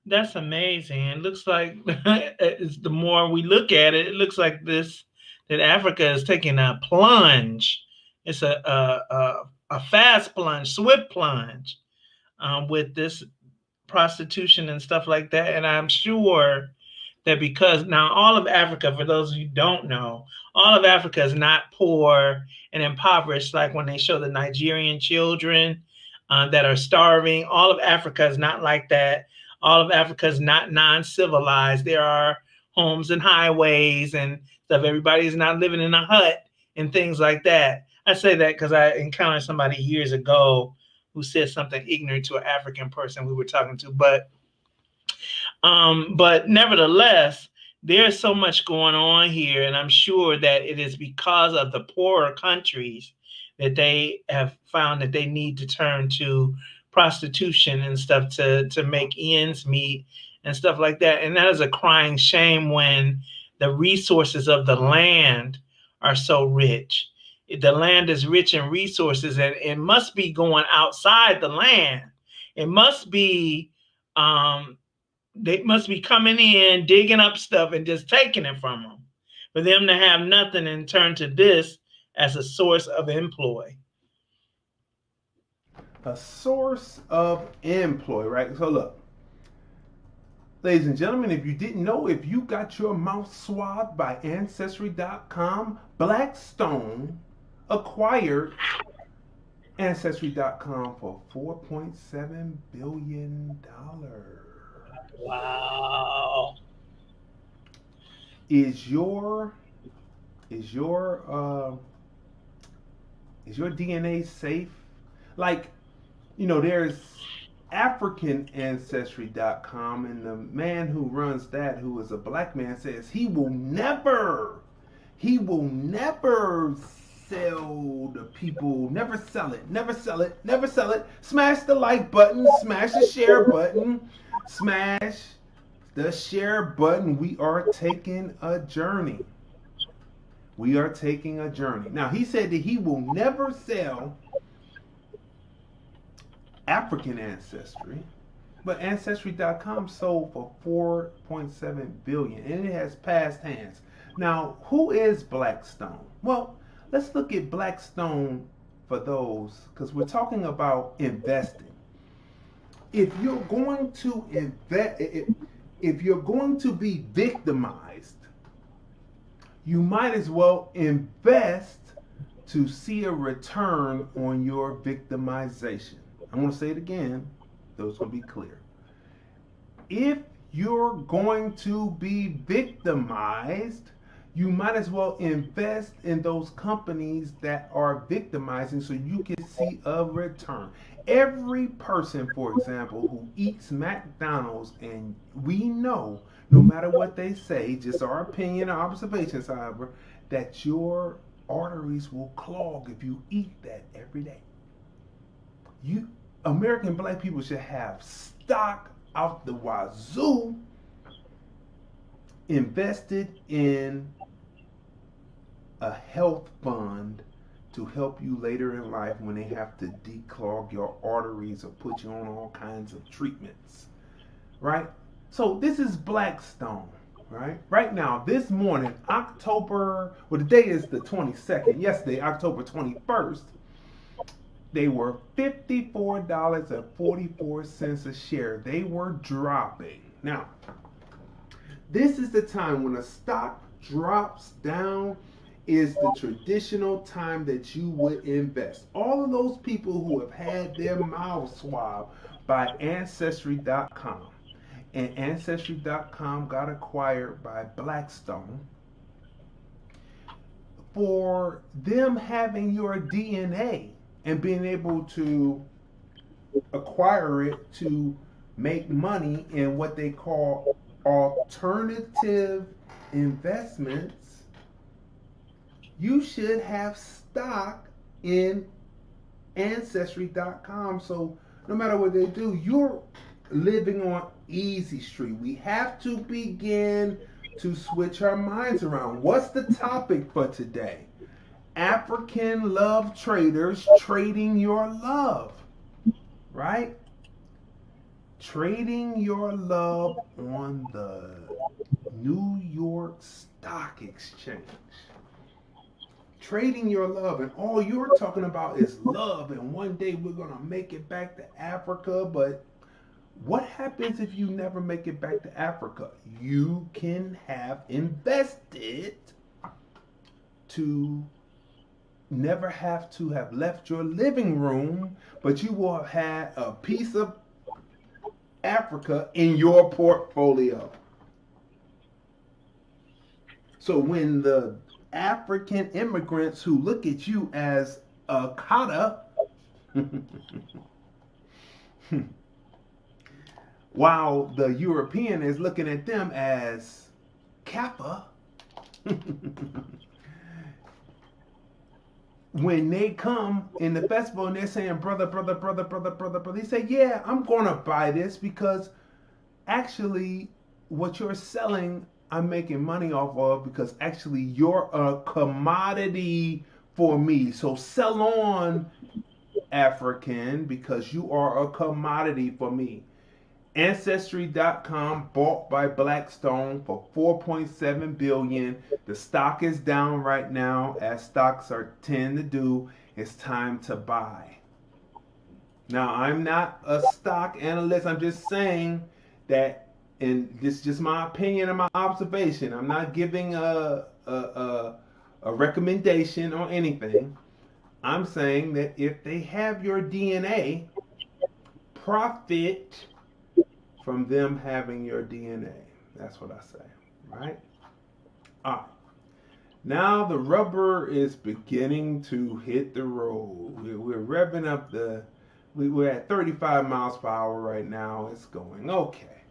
That's amazing. It looks like the more we look at it, it looks like that Africa is taking a plunge. It's a fast plunge, swift plunge with this prostitution and stuff like that. And I'm sure that because now all of Africa, for those who don't know, all of Africa is not poor and impoverished like when they show the Nigerian children that are starving. All of Africa is not like that. All of Africa is not non-civilized. There are homes and highways and stuff. Everybody is not living in a hut and things like that. I say that because I encountered somebody years ago who said something ignorant to an African person we were talking to. But nevertheless, there's so much going on here, and I'm sure that it is because of the poorer countries that they have found that they need to turn to prostitution and stuff to make ends meet and stuff like that. And that is a crying shame when the resources of the land are so rich. The land is rich in resources, and it must be going outside the land. It must be they must be coming in, digging up stuff and just taking it from them, for them to have nothing and turn to this as a source of employ. A source of employ, right? So look, ladies and gentlemen, if you didn't know, if you got your mouth swathed by Ancestry.com, Blackstone acquired Ancestry.com for $4.7 billion. Wow. Is your DNA safe? Like, you know, there's African Ancestry.com, and the man who runs that, who is a black man, says he will never sell to people, never sell it. Smash the like button, smash the share button, smash the share button. We are taking a journey. Now, he said that he will never sell African ancestry, but Ancestry.com sold for $4.7 billion, and it has passed hands. Now, who is Blackstone? Well, let's look at Blackstone for those, because we're talking about investing. If you're going to invest, if you're going to be victimized, you might as well invest to see a return on your victimization. I'm going to say it again, so it's going to be clear. If you're going to be victimized, you might as well invest in those companies that are victimizing so you can see a return. Every person, for example, who eats McDonald's, and we know, no matter what they say, just our opinion or observations, however, that your arteries will clog if you eat that every day. American black people should have stock out the wazoo invested in a health fund to help you later in life when they have to declog your arteries or put you on all kinds of treatments, right? So this is Blackstone, right? Right now, this morning, the day is the 22nd. Yesterday, October 21st, they were $54.44 a share. They were dropping. Now, this is the time when a stock drops down, is the traditional time that you would invest. All of those people who have had their mouths swabbed by Ancestry.com, and Ancestry.com got acquired by Blackstone, for them having your DNA and being able to acquire it to make money in what they call alternative investments, you should have stock in Ancestry.com. So no matter what they do, you're living on easy street. We have to begin to switch our minds around. What's the topic for today? African love traders trading your love, right? Trading your love on the New York Stock Exchange. Trading your love, and all you're talking about is love, and one day we're going to make it back to Africa. But what happens if you never make it back to Africa? You can have invested to never have to have left your living room, but you will have had a piece of Africa in your portfolio. So when the African immigrants who look at you as a kata, while the European is looking at them as kappa, when they come in the festival and they're saying, brother, they say, yeah, I'm going to buy this because actually what you're selling, I'm making money off of, because actually you're a commodity for me. So sell on, African, because you are a commodity for me. Ancestry.com bought by Blackstone for $4.7 billion. The stock is down right now, as stocks tend to do. It's time to buy. Now, I'm not a stock analyst. I'm just saying that, and this is just my opinion and my observation. I'm not giving a recommendation or anything. I'm saying that if they have your DNA, profit from them having your DNA. That's what I say, right? All right. Now the rubber is beginning to hit the road. We're revving up we're at 35 miles per hour right now. It's going okay.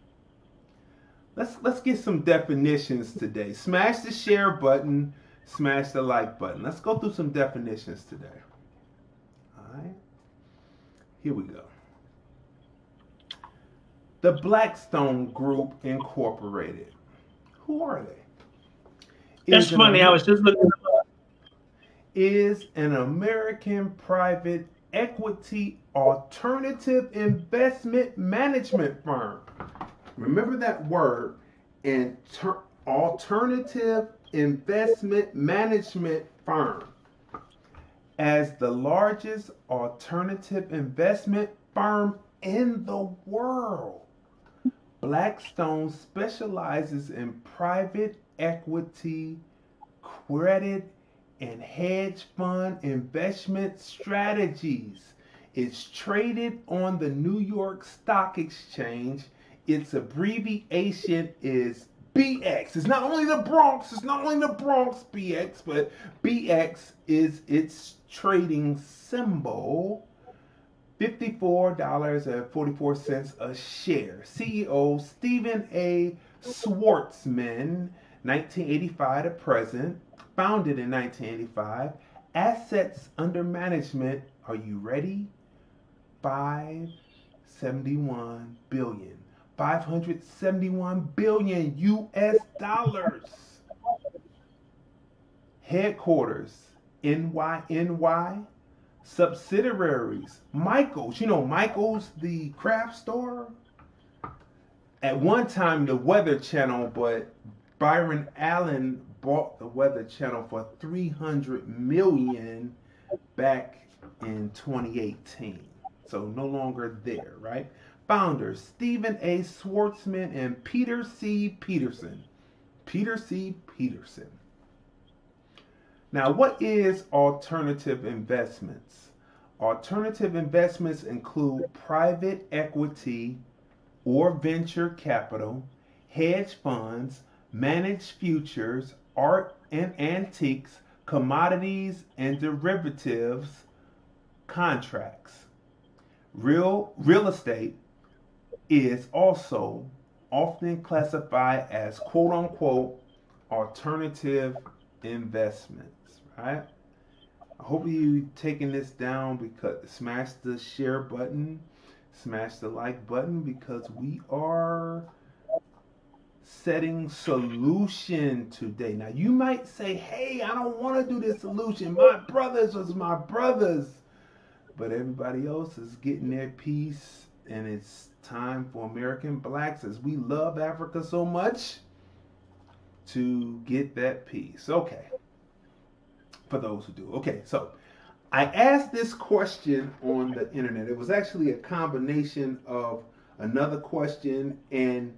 Let's get some definitions today. Smash the share button, smash the like button. Let's go through some definitions today. All right. Here we go. The Blackstone Group Incorporated. Who are they? That's funny. I was just looking them up. Is an American private equity alternative investment management firm. Remember that word, and alternative investment management firm. As the largest alternative investment firm in the world, Blackstone specializes in private equity, credit, and hedge fund investment strategies. It's traded on the New York Stock Exchange. Its abbreviation is BX. It's not only the Bronx, BX, but BX is its trading symbol. $54.44 a share. CEO Stephen A. Schwartzman, 1985 to present, founded in 1985. Assets under management, are you ready? 571 billion. 571 billion US dollars. Headquarters, NYNY. Subsidiaries, Michaels. You know Michaels, the craft store? At one time, the Weather Channel, but Byron Allen bought the Weather Channel for $300 million back in 2018. So no longer there, right? Founders, Stephen A. Schwartzman and Peter C. Peterson. Peter C. Peterson. Now, what is alternative investments? Alternative investments include private equity or venture capital, hedge funds, managed futures, art and antiques, commodities and derivatives, contracts. Real estate is also often classified as quote unquote alternative investments, right? I hope you taking this down, because smash the share button, smash the like button, because we are setting solution today. Now you might say, hey, I don't want to do this solution. My brothers was my brothers. But everybody else is getting their piece, and it's time for American blacks, as we love Africa so much, to get that piece. Okay. For those who do. Okay, so I asked this question on the internet. It was actually a combination of another question, and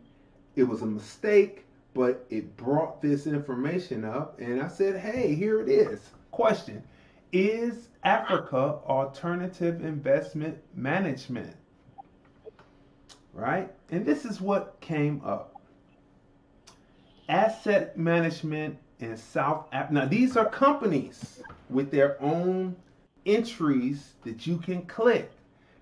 it was a mistake, but it brought this information up, and I said, hey, here it is. Question: is Africa alternative investment management? Right? And this is what came up. Asset management in South Africa. Now, these are companies with their own entries that you can click.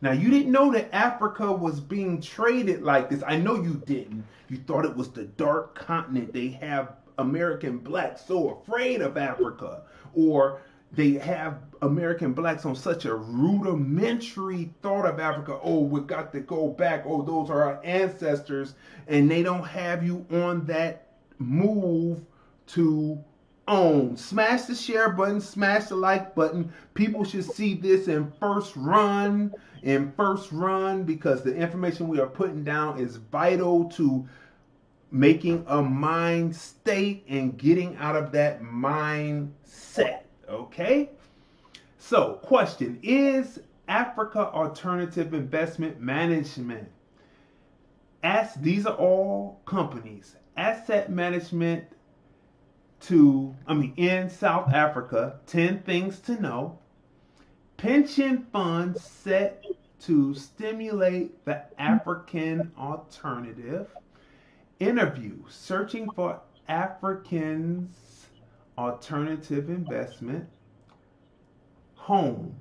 Now, you didn't know that Africa was being traded like this. I know you didn't. You thought it was the dark continent. They have American blacks so afraid of Africa, or they have American blacks on such a rudimentary thought of Africa. Oh, we got to go back. Oh, those are our ancestors. And they don't have you on that move to own. Smash the share button, smash the like button. People should see this in first run, because the information we are putting down is vital to making a mind state and getting out of that mindset. Okay? So, question: is Africa alternative investment management? These are all companies. Asset management in South Africa, 10 things to know. Pension funds set to stimulate the African alternative. Interview: searching for Africans alternative investment. Home: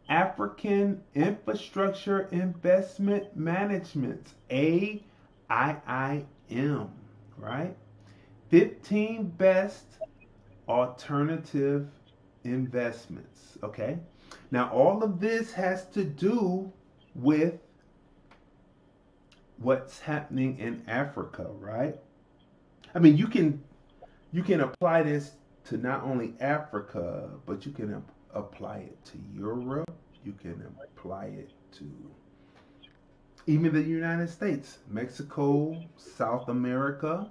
African Infrastructure Investment Management, AIIM, right? 15 best alternative investments, okay? Now, all of this has to do with what's happening in Africa, right? I mean, you can apply this to not only Africa, but you can apply it to Europe. You can apply it to even the United States, Mexico, South America.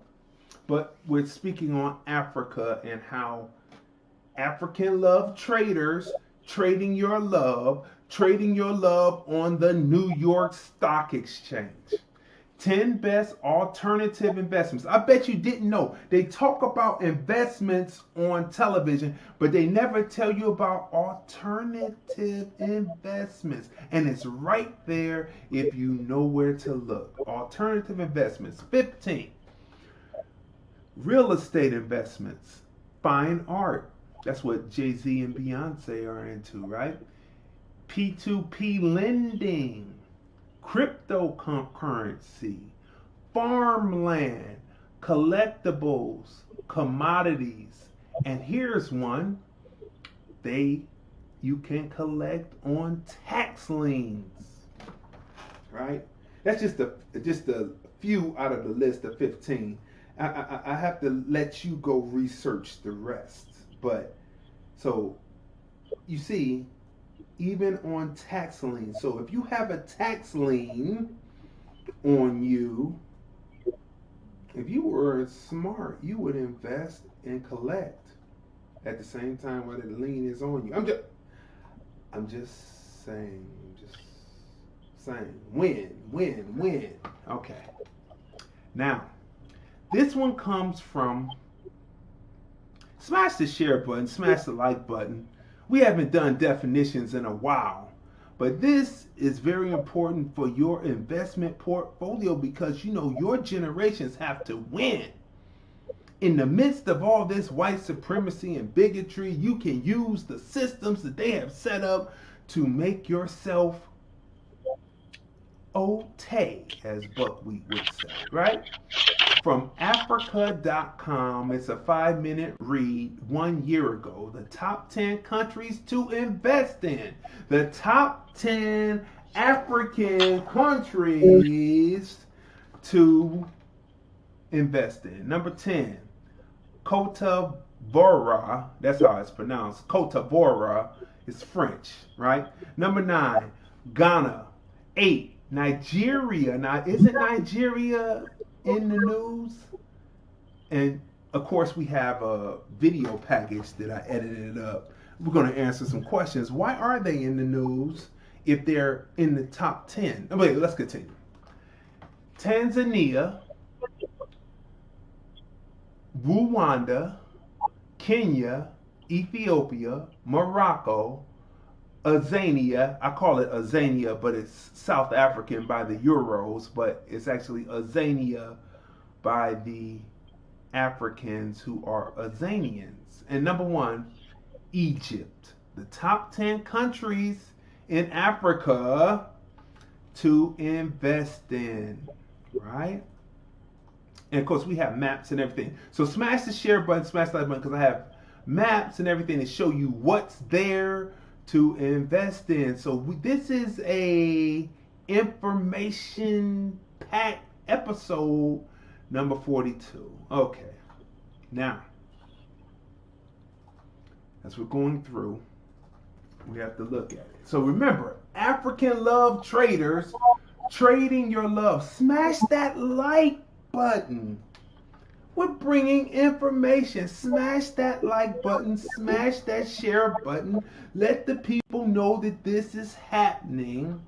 But we're speaking on Africa and how African love traders trading your love on the New York Stock Exchange. 10 best alternative investments. I bet you didn't know. They talk about investments on television, but they never tell you about alternative investments. And it's right there if you know where to look. Alternative investments. 15. Real estate investments. Fine art. That's what Jay-Z and Beyonce are into, right? P2P lending. Cryptocurrency, farmland, collectibles, commodities, and here's one: you can collect on tax liens. right? That's just a few out of the list of 15. I have to let you go research the rest. But so you see, even on tax lien. So if you have a tax lien on you, if you were smart, you would invest and collect at the same time while the lien is on you. I'm just saying. Win. Okay. Now, this one comes from, smash the share button, smash the like button. We haven't done definitions in a while, but this is very important for your investment portfolio because you know your generations have to win. In the midst of all this white supremacy and bigotry, you can use the systems that they have set up to make yourself okay, as Buckwheat would say, right? From Africa.com, it's a 5-minute read 1 year ago. The top 10 countries to invest in. The top 10 African countries to invest in. Number 10, Cote d'Ivoire. That's how it's pronounced. Cote d'Ivoire is French, right? Number 9, Ghana. 8, Nigeria. Now, isn't Nigeria in the news? And of course, we have a video package that I edited up. We're going to answer some questions. Why are they in the news if they're in the top 10? Oh, wait, let's continue. Tanzania, Rwanda, Kenya, Ethiopia, Morocco, Azania, I call it Azania, but it's South African by the Euros, but it's actually Azania by the Africans who are Azanians. And number 1, Egypt. The top 10 countries in Africa to invest in, right? And of course, we have maps and everything. So smash the share button, smash the like button, because I have maps and everything to show you what's there to invest in. So this is a information packed episode number 42. Okay, now as we're going through, we have to look at it. So remember, African love traders, trading your love. Smash that like button. We're bringing information. Smash that like button. Smash that share button. Let the people know that this is happening.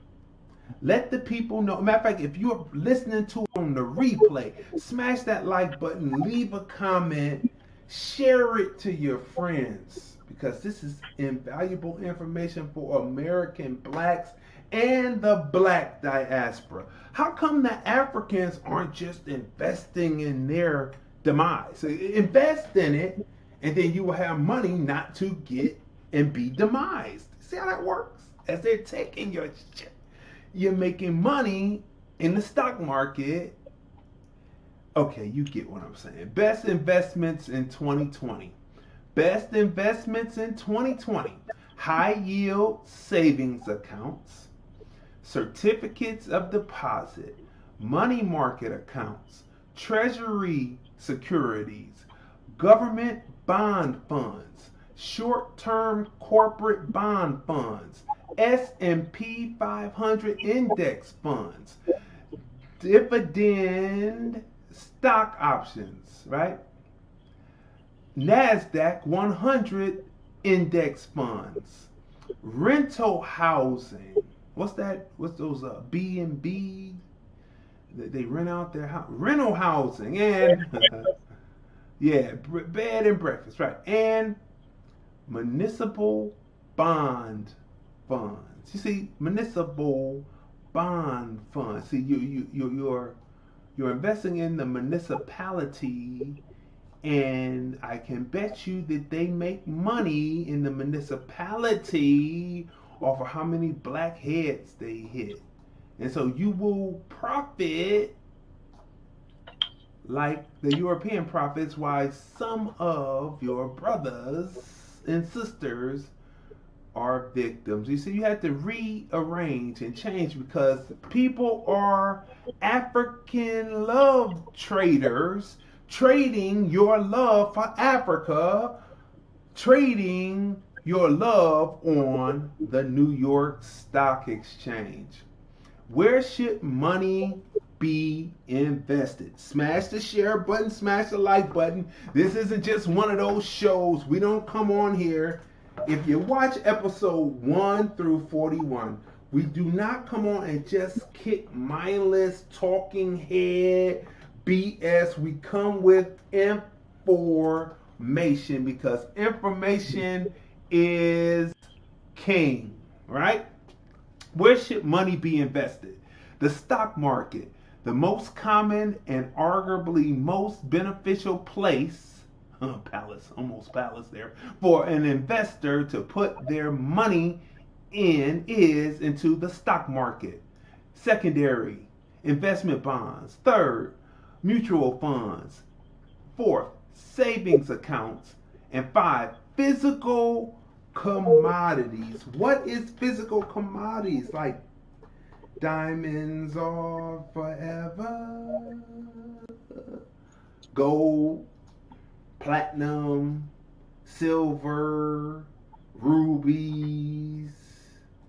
Let the people know. Matter of fact, if you're listening to it on the replay, smash that like button. Leave a comment. Share it to your friends. Because this is invaluable information for American blacks and the black diaspora. How come the Africans aren't just investing in their demise? So invest in it, and then you will have money not to get and be demised. See how that works? As they're taking your shit, you're making money in the stock market. Okay, you get what I'm saying. Best investments in 2020. Best investments in 2020. High yield savings accounts, certificates of deposit, money market accounts, treasury securities, government bond funds, short-term corporate bond funds, S&P 500 index funds, dividend stock options, right? NASDAQ 100 index funds, rental housing. What's that? What's those B&B? They rent out their house. Rental housing and yeah, bed and breakfast, right? And municipal bond funds. You see, municipal bond funds. See, you're investing in the municipality, and I can bet you that they make money in the municipality off of how many black heads they hit. And so you will profit like the European profits, while some of your brothers and sisters are victims. You see, you have to rearrange and change because people are African love traders, trading your love for Africa, trading your love on the New York Stock Exchange. Where should money be invested? Smash the share button, smash the like button. This isn't just one of those shows. We don't come on here. If you watch episode 1 through 41, we do not come on and just kick mindless talking head BS. We come with information because information is king, right? Where should money be invested? The stock market, the most common and arguably most beneficial place, almost palace there, for an investor to put their money in is into the stock market. Secondary, investment bonds. Third, mutual funds. Fourth, savings accounts. And 5, physical commodities. What is physical commodities? Like diamonds are forever, gold, platinum, silver, rubies.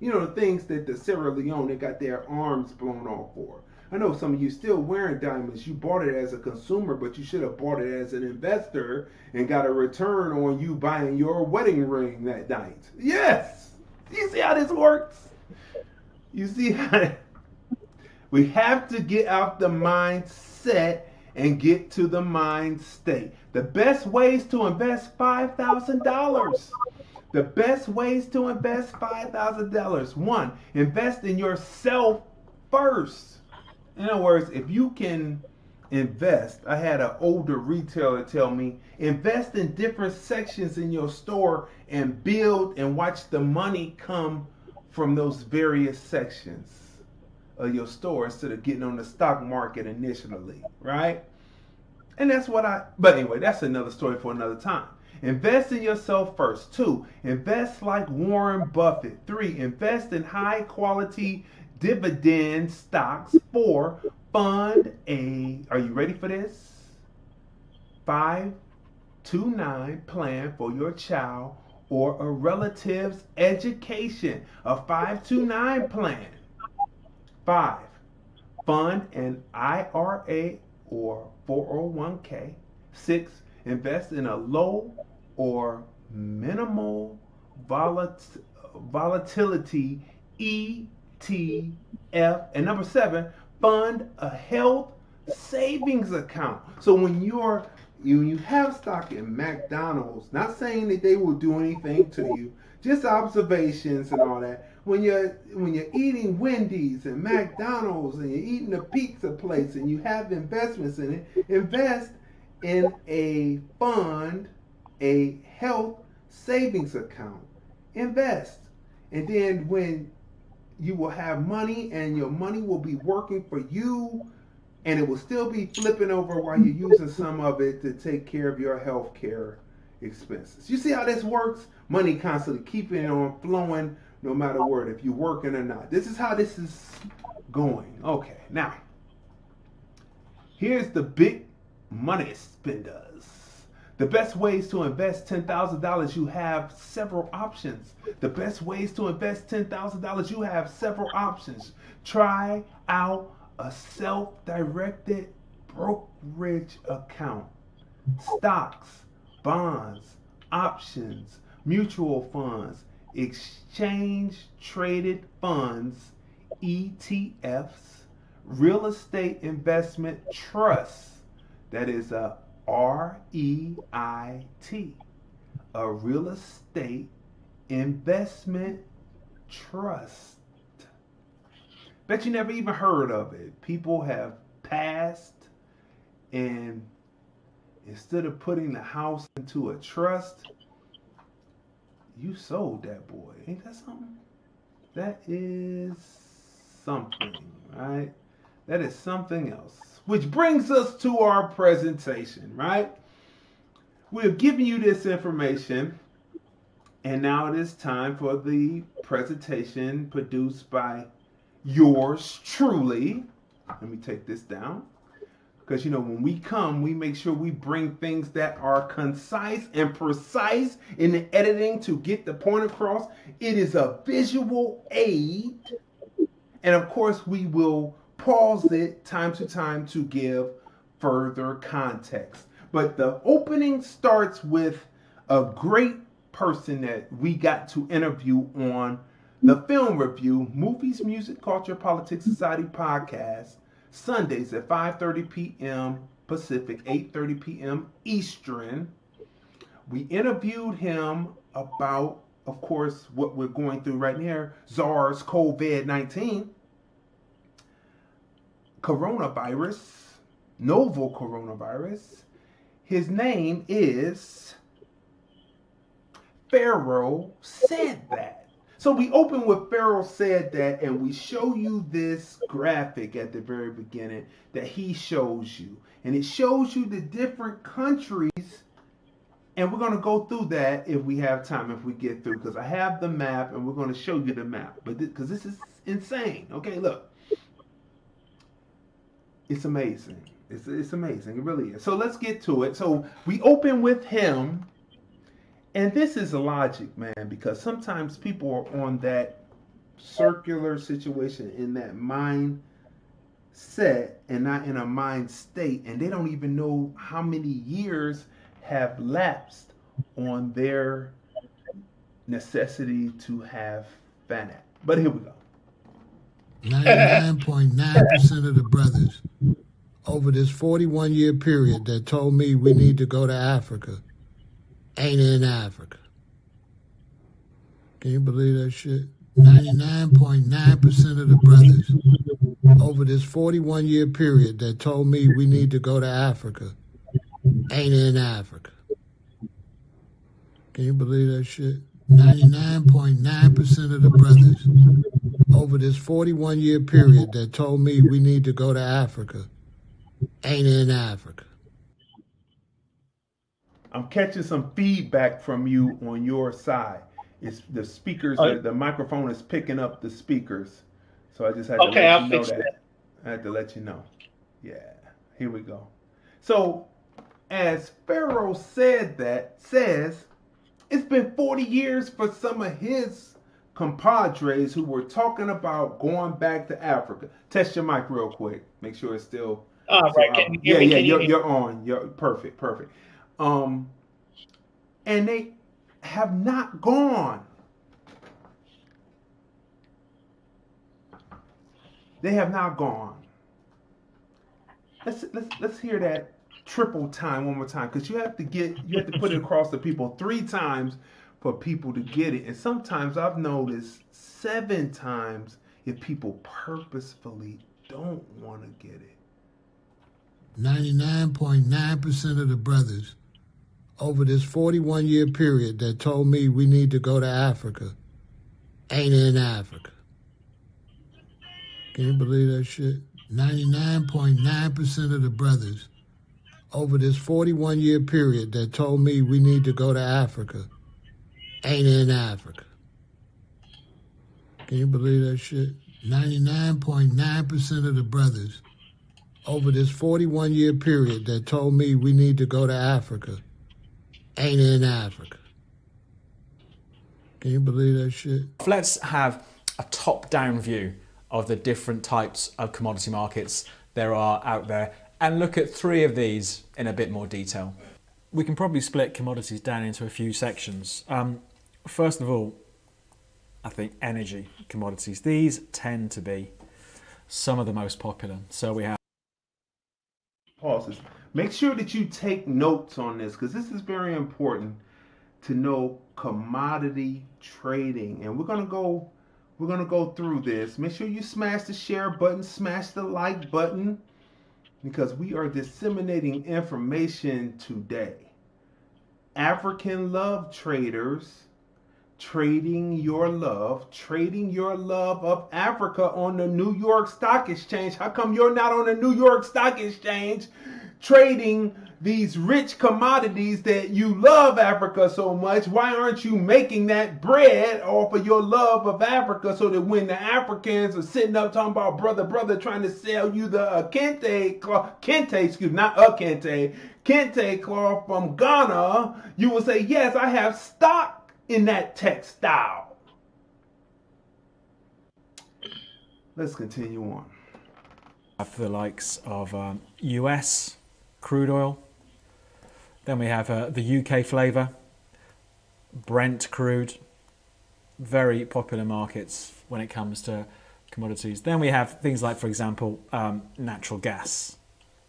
You know, the things that the Sierra Leone, they got their arms blown off for. I know some of you still wearing diamonds. You bought it as a consumer, but you should have bought it as an investor and got a return on you buying your wedding ring that night. Yes! You see how this works? You see how we have to get out the mindset and get to the mind state. The best ways to invest $5,000. The best ways to invest $5,000. 1, invest in yourself first. In other words, if you can invest, I had an older retailer tell me, invest in different sections in your store and build and watch the money come from those various sections of your store instead of getting on the stock market initially, right? And that's but anyway, that's another story for another time. Invest in yourself first. 2, invest like Warren Buffett. 3, invest in high quality dividend stocks. 4, fund are you ready for this? 529 plan for your child or a relative's education. A 529 plan. 5, fund an IRA or 401k. 6, invest in a low or minimal volatility ETF. And number 7, fund a health savings account. So when you have stock in McDonald's, not saying that they will do anything to you, just observations and all that. When you're eating Wendy's and McDonald's and you're eating a pizza place and you have investments in it, invest in a fund, a health savings account. Invest. And then when you will have money and your money will be working for you and it will still be flipping over while you're using some of it to take care of your health care expenses. You see how this works? Money constantly keeping on flowing no matter what, if you're working or not. This is how this is going. Okay, now, here's the big money spenders. The best ways to invest $10,000, you have several options. The best ways to invest $10,000, you have several options. Try out a self-directed brokerage account. Stocks, bonds, options, mutual funds, exchange traded funds, ETFs, real estate investment trusts. That is a REIT, a real estate investment trust. Bet you never even heard of it. People have passed and instead of putting the house into a trust, you sold that boy. Ain't that something? That is something, right? That is something else. Which brings us to our presentation, right? We're giving you this information And now it is time for the presentation produced by yours truly. Let me take this down. Because, you know, when we come, we make sure we bring things that are concise and precise in the editing to get the point across. It is a visual aid. And, of course, we will pause it time to time to give further context. But the opening starts with a great person that we got to interview on the Film Review, Movies, Music, Culture, Politics, Society podcast, Sundays at 5:30 p.m. Pacific, 8:30 p.m. Eastern. We interviewed him about, of course, what we're going through right now, SARS COVID-19, coronavirus, novel coronavirus. His name is Pharaoh Said That. So we open with Pharaoh Said That, and we show you this graphic at the very beginning that he shows you. And it shows you the different countries, and we're going to go through that if we have time, if we get through, because I have the map, and we're going to show you the map. But because this is insane. Okay, look. It's amazing. It's amazing. It really is. So let's get to it. So we open with him. And this is a logic, man, because sometimes people are on that circular situation, in that mind set and not in a mind state, and they don't even know how many years have lapsed on their necessity to have FANAC. But here we go. 99.9% of the brothers over this 41-year period that told me we need to go to Africa ain't in Africa. Can you believe that shit? 99.9% of the brothers over this 41-year period that told me we need to go to Africa ain't in Africa. Can you believe that shit? 99.9% of the brothers over this 41-year period that told me we need to go to Africa ain't in Africa. I'm catching some feedback from you on your side. It's the speakers, the microphone is picking up the speakers. So I just had to let you know that. I had to let you know. Yeah, here we go. So as Pharaoh says, it's been 40 years for some of his compadres who were talking about going back to Africa. Test your mic real quick. Make sure it's still. Right. Can you hear me? You're on. You're perfect. And they have not gone. They have not gone. Let's hear that triple time one more time, because you have to put it across to people 3 times for people to get it. And sometimes I've noticed 7 times if people purposefully don't want to get it. 99.9% of the brothers over this 41-year period that told me we need to go to Africa ain't in Africa. Can you believe that shit? 99.9% of the brothers over this 41-year period that told me we need to go to Africa ain't in Africa. Can you believe that shit? 99.9% of the brothers over this 41-year period that told me we need to go to Africa ain't in Africa. Can you believe that shit? Let's have a top-down view of the different types of commodity markets there are out there and look at 3 of these in a bit more detail. We can probably split commodities down into a few sections. First of all, I think energy commodities. These tend to be some of the most popular. So we have pauses. Make sure that you take notes on this, because this is very important to know commodity trading. And we're gonna go through this. Make sure you smash the share button, smash the like button, because we are disseminating information today. African love traders trading your love of Africa on the New York Stock Exchange. How come you're not on the New York Stock Exchange trading these rich commodities that you love Africa so much? Why aren't you making that bread off of your love of Africa so that when the Africans are sitting up talking about brother trying to sell you the kente cloth from Ghana, you will say, yes, I have stock in that textile. Let's continue on. Have the likes of US crude oil. Then we have the UK flavour, Brent crude, very popular markets when it comes to commodities. Then we have things like, for example, natural gas,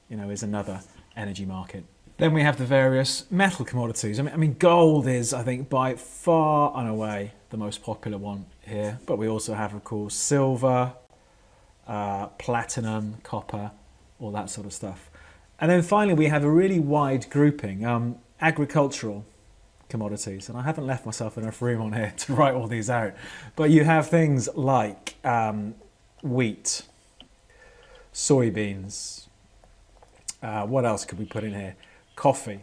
is another energy market. Then we have the various metal commodities. I mean, gold is, I think, by far and away the most popular one here. But we also have, of course, silver, platinum, copper, all that sort of stuff. And then finally, we have a really wide grouping, agricultural commodities. And I haven't left myself enough room on here to write all these out. But you have things like wheat, soybeans. What else could we put in here? Coffee.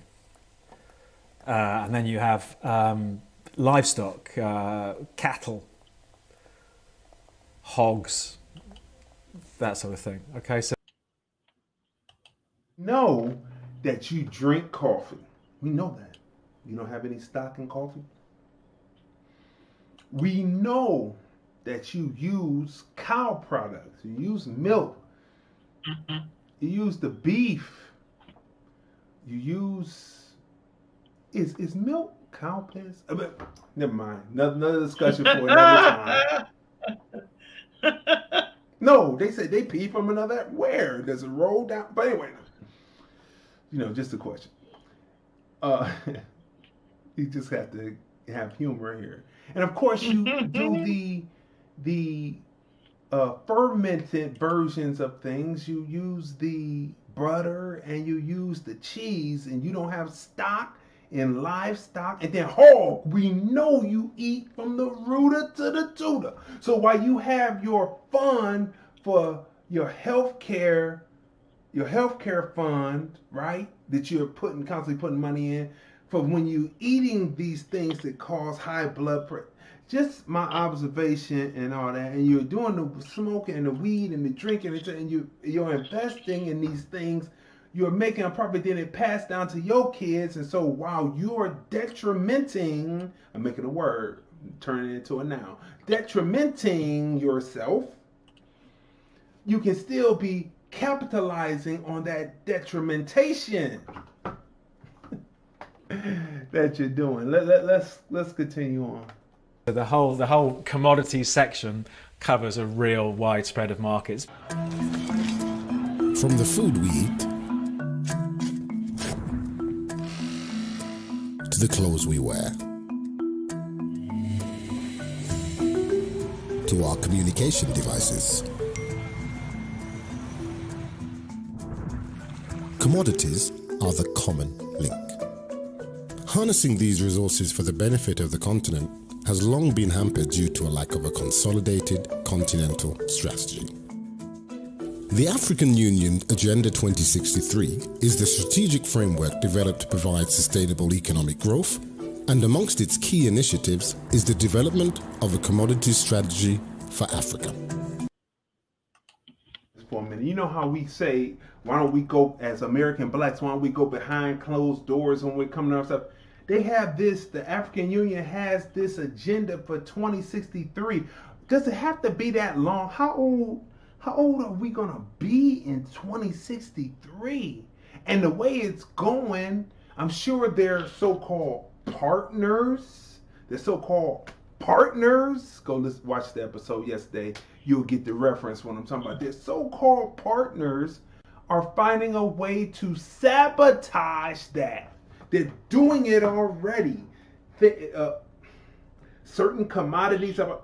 And then you have livestock, cattle, hogs, that sort of thing. Okay, so know that you drink coffee. We know that. You don't have any stock in coffee. We know that you use cow products. You use milk. You use the beef. You use is milk cow piss? Never mind. Another discussion for another time. No, they said they pee from another. Where does it roll down? But anyway, just a question. You just have to have humor here, and of course you do the fermented versions of things. You use the butter and you use the cheese, and you don't have stock in livestock. And then hog, we know you eat from the rooter to the tutor. So while you have your fund for your healthcare fund, right, that you're constantly putting money in for when you're eating these things that cause high blood pressure. Just my observation and all that, and you're doing the smoking and the weed and the drinking, and you're investing in these things. You're making a profit, then it passed down to your kids, and so while you're detrimenting, I'm making a word, turning it into a noun, detrimenting yourself, you can still be capitalizing on that detrimentation that you're doing. Let's continue on. The whole commodities section covers a real wide spread of markets. From the food we eat to the clothes we wear to our communication devices. Commodities are the common link. Harnessing these resources for the benefit of the continent has long been hampered due to a lack of a consolidated continental strategy. The African Union Agenda 2063 is the strategic framework developed to provide sustainable economic growth, and amongst its key initiatives is the development of a commodities strategy for Africa. For a minute, you know how we say, why don't we go, as American blacks, why don't we go behind closed doors when we're coming to stuff? They have this, the African Union has this agenda for 2063. Does it have to be that long? How old are we gonna be in 2063? And the way it's going, I'm sure their so-called partners, go let's watch the episode yesterday. You'll get the reference when I'm talking about this. So-called partners are finding a way to sabotage that. They're doing it already. Certain commodities are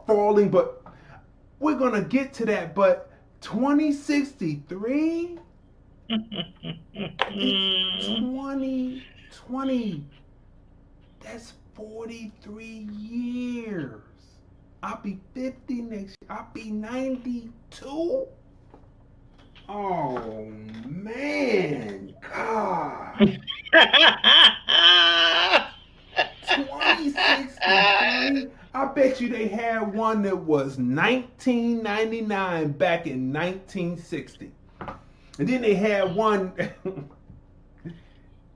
falling, but we're going to get to that. But 2063? It's 2020. That's 43 years. I'll be 50 next year. I'll be 92. Oh man, God. 2063. I bet you they had one that was 1999 back in 1960. And then they had one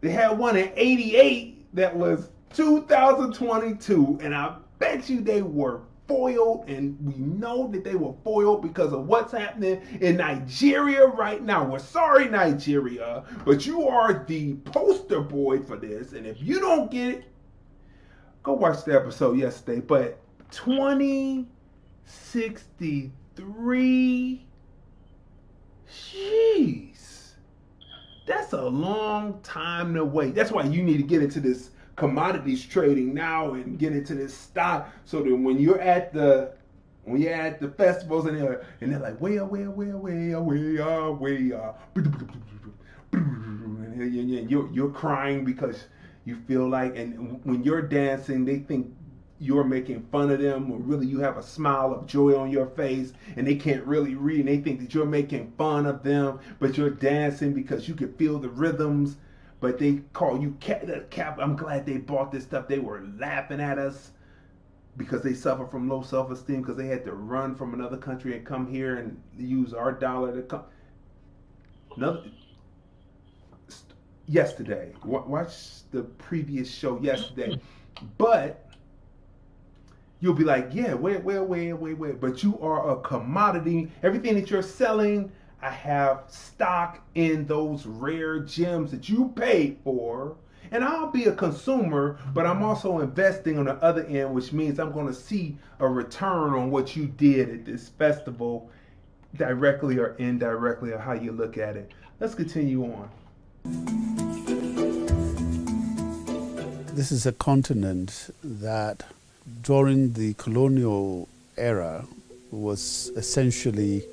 they had one in 88 that was 2022, and I bet you they were foiled, and we know that they were foiled because of what's happening in Nigeria right now. We're sorry, Nigeria, but you are the poster boy for this, and if you don't get it, go watch the episode yesterday. But 2063, jeez, that's a long time to wait. That's why you need to get into this commodities trading now and get into this stock, so that when you're at the festivals and they're like way up, and you're crying because you feel like, and when you're dancing, they think you're making fun of them, when really you have a smile of joy on your face, and they can't really read, and they think that you're making fun of them, but you're dancing because you can feel the rhythms. But they call you cap. I'm glad they bought this stuff. They were laughing at us because they suffer from low self-esteem because they had to run from another country and come here and use our dollar to come. Yesterday, watch the previous show yesterday. But you'll be like, yeah, wait. But you are a commodity. Everything that you're selling, I have stock in those rare gems that you paid for. And I'll be a consumer, but I'm also investing on the other end, which means I'm going to see a return on what you did at this festival, directly or indirectly, or how you look at it. Let's continue on. This is a continent that during the colonial era was essentially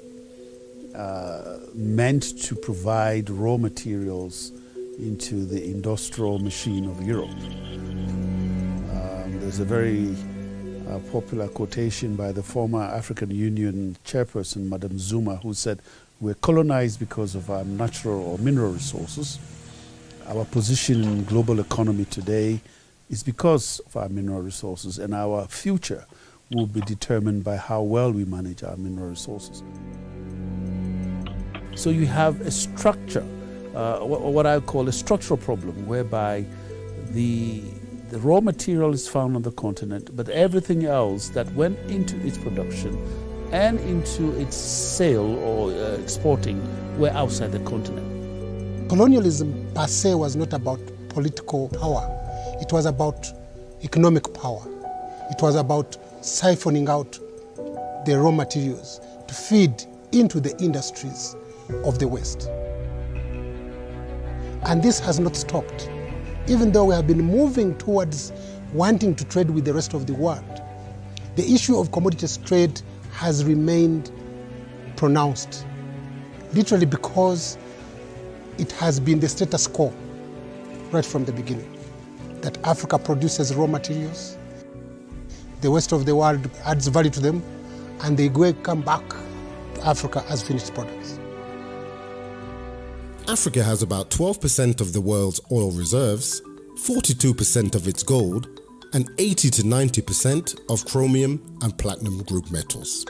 meant to provide raw materials into the industrial machine of Europe. There's a very popular quotation by the former African Union chairperson, Madame Zuma, who said, "We're colonized because of our natural or mineral resources. Our position in global economy today is because of our mineral resources, and our future will be determined by how well we manage our mineral resources." So you have a structure, what I call a structural problem, whereby the raw material is found on the continent, but everything else that went into its production and into its sale or exporting were outside the continent. Colonialism per se was not about political power. It was about economic power. It was about siphoning out the raw materials to feed into the industries of the West. And this has not stopped. Even though we have been moving towards wanting to trade with the rest of the world, the issue of commodities trade has remained pronounced, literally because it has been the status quo right from the beginning, that Africa produces raw materials, the rest of the world adds value to them, and they come back to Africa as finished products. Africa has about 12% of the world's oil reserves, 42% of its gold, and 80 to 90% of chromium and platinum group metals.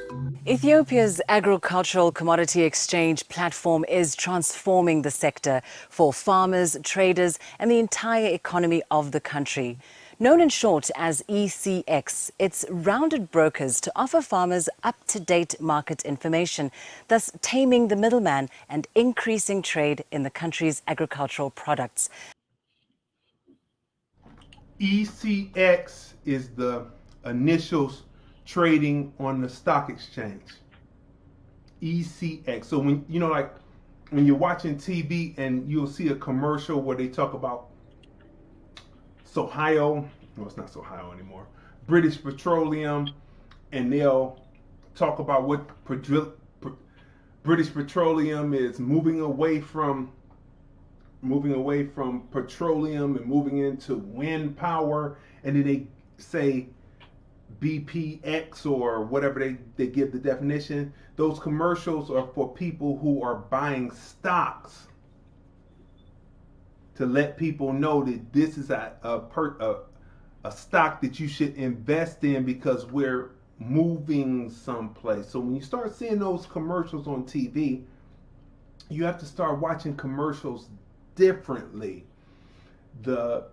Ethiopia's agricultural commodity exchange platform is transforming the sector for farmers, traders, and the entire economy of the country. Known in short as ECX, it's rounded brokers to offer farmers up-to-date market information, thus taming the middleman and increasing trade in the country's agricultural products. ECX is the initials trading on the stock exchange. ECX. So when when you're watching TV and you'll see a commercial where they talk about Ohio, no, it's not Ohio anymore, British Petroleum, and they'll talk about what British Petroleum is moving away from petroleum and moving into wind power, and then they say BPX or whatever they give the definition. Those commercials are for people who are buying stocks to let people know that this is a stock that you should invest in because we're moving someplace. So when you start seeing those commercials on TV, you have to start watching commercials differently. The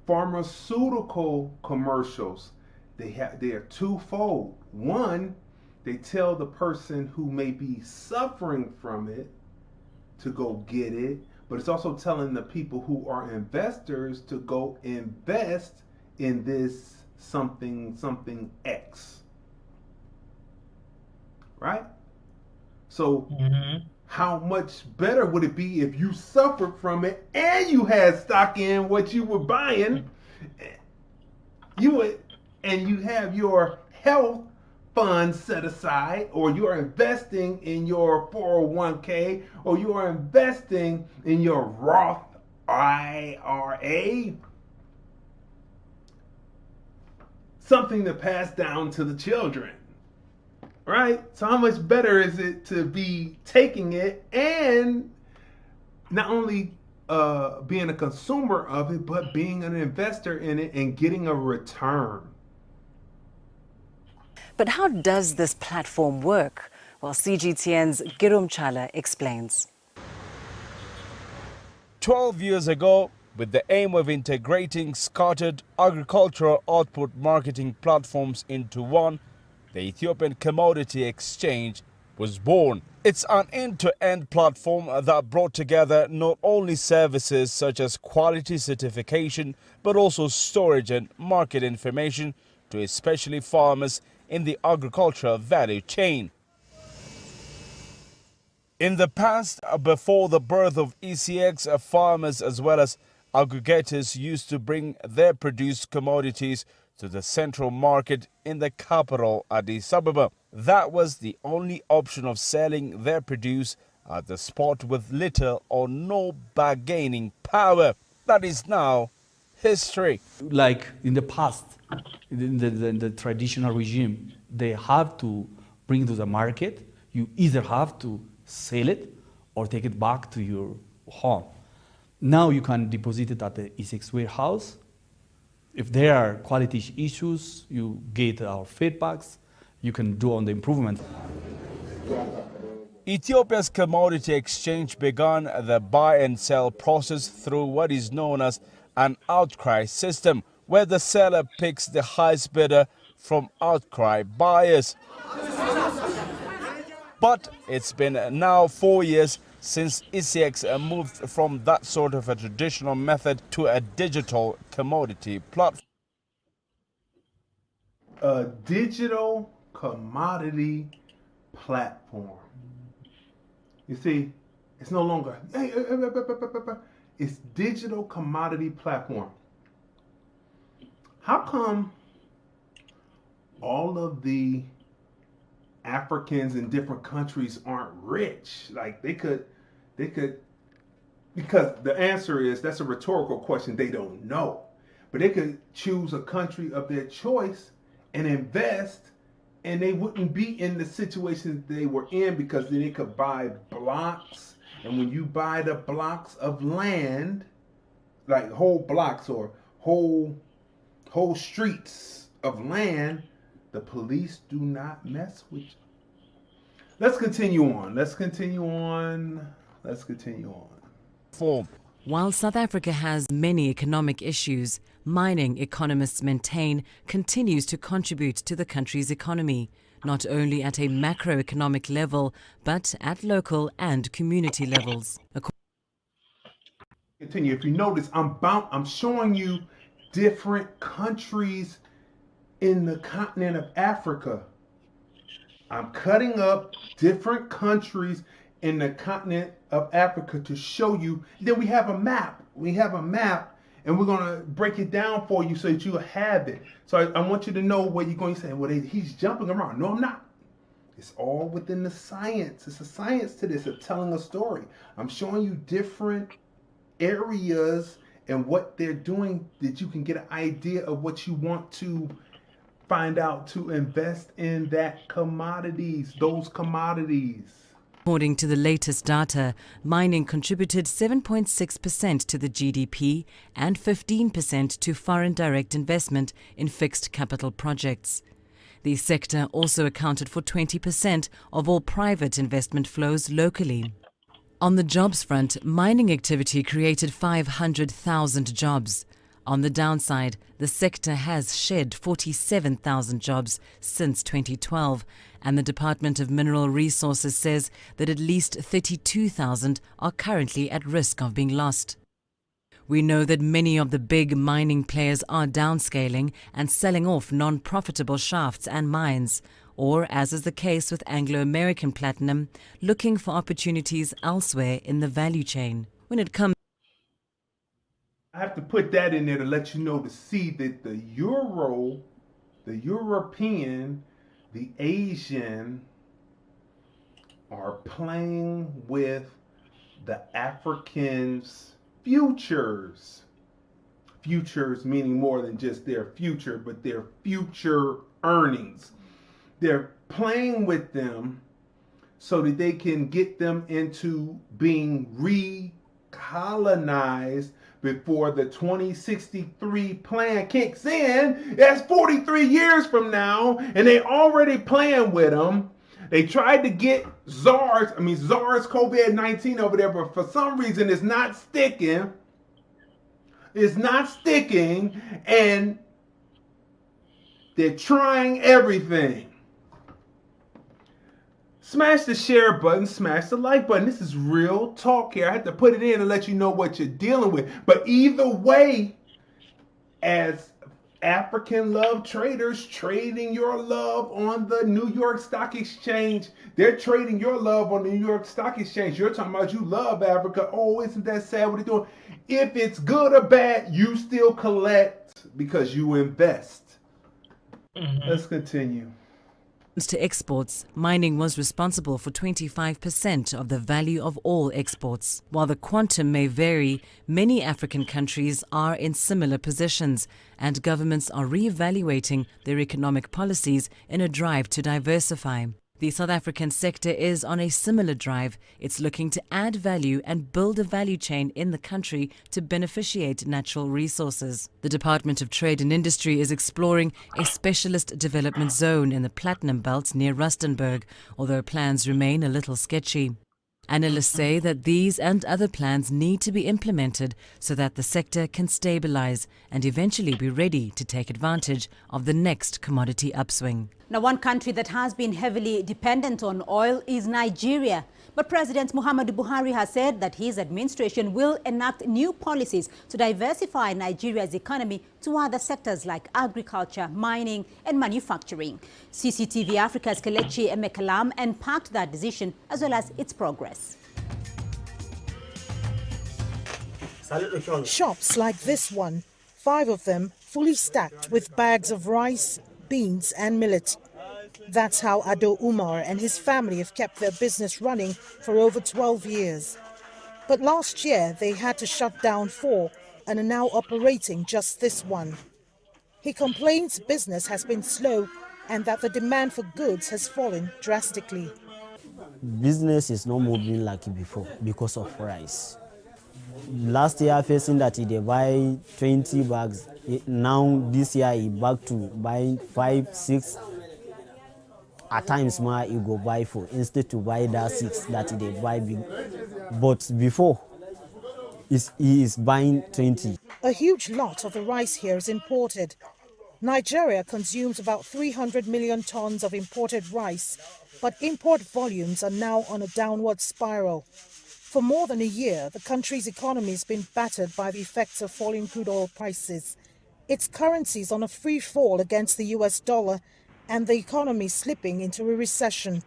pharmaceutical commercials, they are twofold. One, they tell the person who may be suffering from it to go get it, but it's also telling the people who are investors to go invest in this something X. Right? So how much better would it be if you suffered from it and you had stock in what you were buying? And you have your health funds set aside, or you are investing in your 401k, or you are investing in your Roth IRA, something to pass down to the children, right? So how much better is it to be taking it and not only being a consumer of it, but being an investor in it and getting a return? But how does this platform work? Well, CGTN's Girum Chala explains. 12 years ago, with the aim of integrating scattered agricultural output marketing platforms into one, the Ethiopian Commodity Exchange was born. It's an end-to-end platform that brought together not only services such as quality certification, but also storage and market information to especially farmers in the agricultural value chain. In the past, before the birth of ECX, farmers as well as aggregators used to bring their produced commodities to the central market in the capital, Addis Ababa. That was the only option of selling their produce at the spot with little or no bargaining power. That is now history. Like in the past, in the traditional regime, they have to bring to the market. You either have to sell it or take it back to your home. Now you can deposit it at the ECX warehouse. If there are quality issues, you get our feedbacks. You can do on the improvement. Ethiopia's commodity exchange began the buy and sell process through what is known as an outcry system, where the seller picks the highest bidder from outcry buyers. But it's been now 4 years since ECX moved from that sort of a traditional method to a digital commodity platform. A digital commodity platform. You see, it's no longer, it's digital commodity platform. How come all of the Africans in different countries aren't rich? Like they could, because the answer is, that's a rhetorical question, they don't know. But they could choose a country of their choice and invest, and they wouldn't be in the situation they were in, because then they could buy blocks. And when you buy the blocks of land, like whole blocks or whole streets of land, the police do not mess with you. Let's continue on. While South Africa has many economic issues, mining, economists maintain, continues to contribute to the country's economy, not only at a macroeconomic level, but at local and community levels. Continue. If you notice, I'm showing you different countries in the continent of Africa. I'm cutting up different countries in the continent of Africa to show you. Then we have a map. And we're going to break it down for you so that you have it. So I want you to know where you're going to say, well, he's jumping around. No, I'm not. It's all within the science. It's a science to this of telling a story. I'm showing you different areas and what they're doing, that you can get an idea of what you want to find out to invest in those commodities. According to the latest data, mining contributed 7.6% to the GDP and 15% to foreign direct investment in fixed capital projects. The sector also accounted for 20% of all private investment flows locally. On the jobs front, mining activity created 500,000 jobs. On the downside, the sector has shed 47,000 jobs since 2012, and the Department of Mineral Resources says that at least 32,000 are currently at risk of being lost. We know that many of the big mining players are downscaling and selling off non-profitable shafts and mines, or, as is the case with Anglo-American Platinum, looking for opportunities elsewhere in the value chain. When it comes I have to put that in there to let you know, to see that the Euro, the European, the Asian are playing with the Africans' futures. Futures meaning more than just their future, but their future earnings. They're playing with them so that they can get them into being recolonized before the 2063 plan kicks in. That's 43 years from now, and they already playing with them. They tried to get SARS COVID-19 over there, but for some reason it's not sticking. It's not sticking, and they're trying everything. Smash the share button, smash the like button. This is real talk here. I had to put it in to let you know what you're dealing with. But either way, as African love traders trading your love on the New York Stock Exchange, they're trading your love on the New York Stock Exchange. You're talking about you love Africa. Oh, isn't that sad what they're doing? If it's good or bad, you still collect because you invest. Let's continue. to exports, mining was responsible for 25% of the value of all exports. While the quantum may vary, many African countries are in similar positions, and governments are re-evaluating their economic policies in a drive to diversify. The South African sector is on a similar drive. It's looking to add value and build a value chain in the country to beneficiate natural resources. The Department of Trade and Industry is exploring a specialist development zone in the Platinum Belt near Rustenburg, although plans remain a little sketchy. Analysts say that these and other plans need to be implemented so that the sector can stabilize and eventually be ready to take advantage of the next commodity upswing. Now, one country that has been heavily dependent on oil is Nigeria. But President Muhammadu Buhari has said that his administration will enact new policies to diversify Nigeria's economy to other sectors like agriculture, mining and manufacturing. CCTV Africa's Kelechi Emekalam unpacked that decision as well as its progress. Shops like this one, 5 of them fully stacked with bags of rice, beans and millet. That's how Ado Umar and his family have kept their business running for over 12 years. But last year they had to shut down 4 and are now operating just this one. He complains business has been slow and that the demand for goods has fallen drastically. Business is not moving like before because of rice. Last year facing that they buy 20 bags. Now this year he back to buying 5, 6. At times more he go buy 4 instead to buy that 6 that they buy big. But before he is buying 20. A huge lot of the rice here is imported. Nigeria consumes about 300 million tons of imported rice, but import volumes are now on a downward spiral. For more than a year, the country's economy has been battered by the effects of falling crude oil prices. Its currency is on a free fall against the US dollar, and the economy slipping into a recession.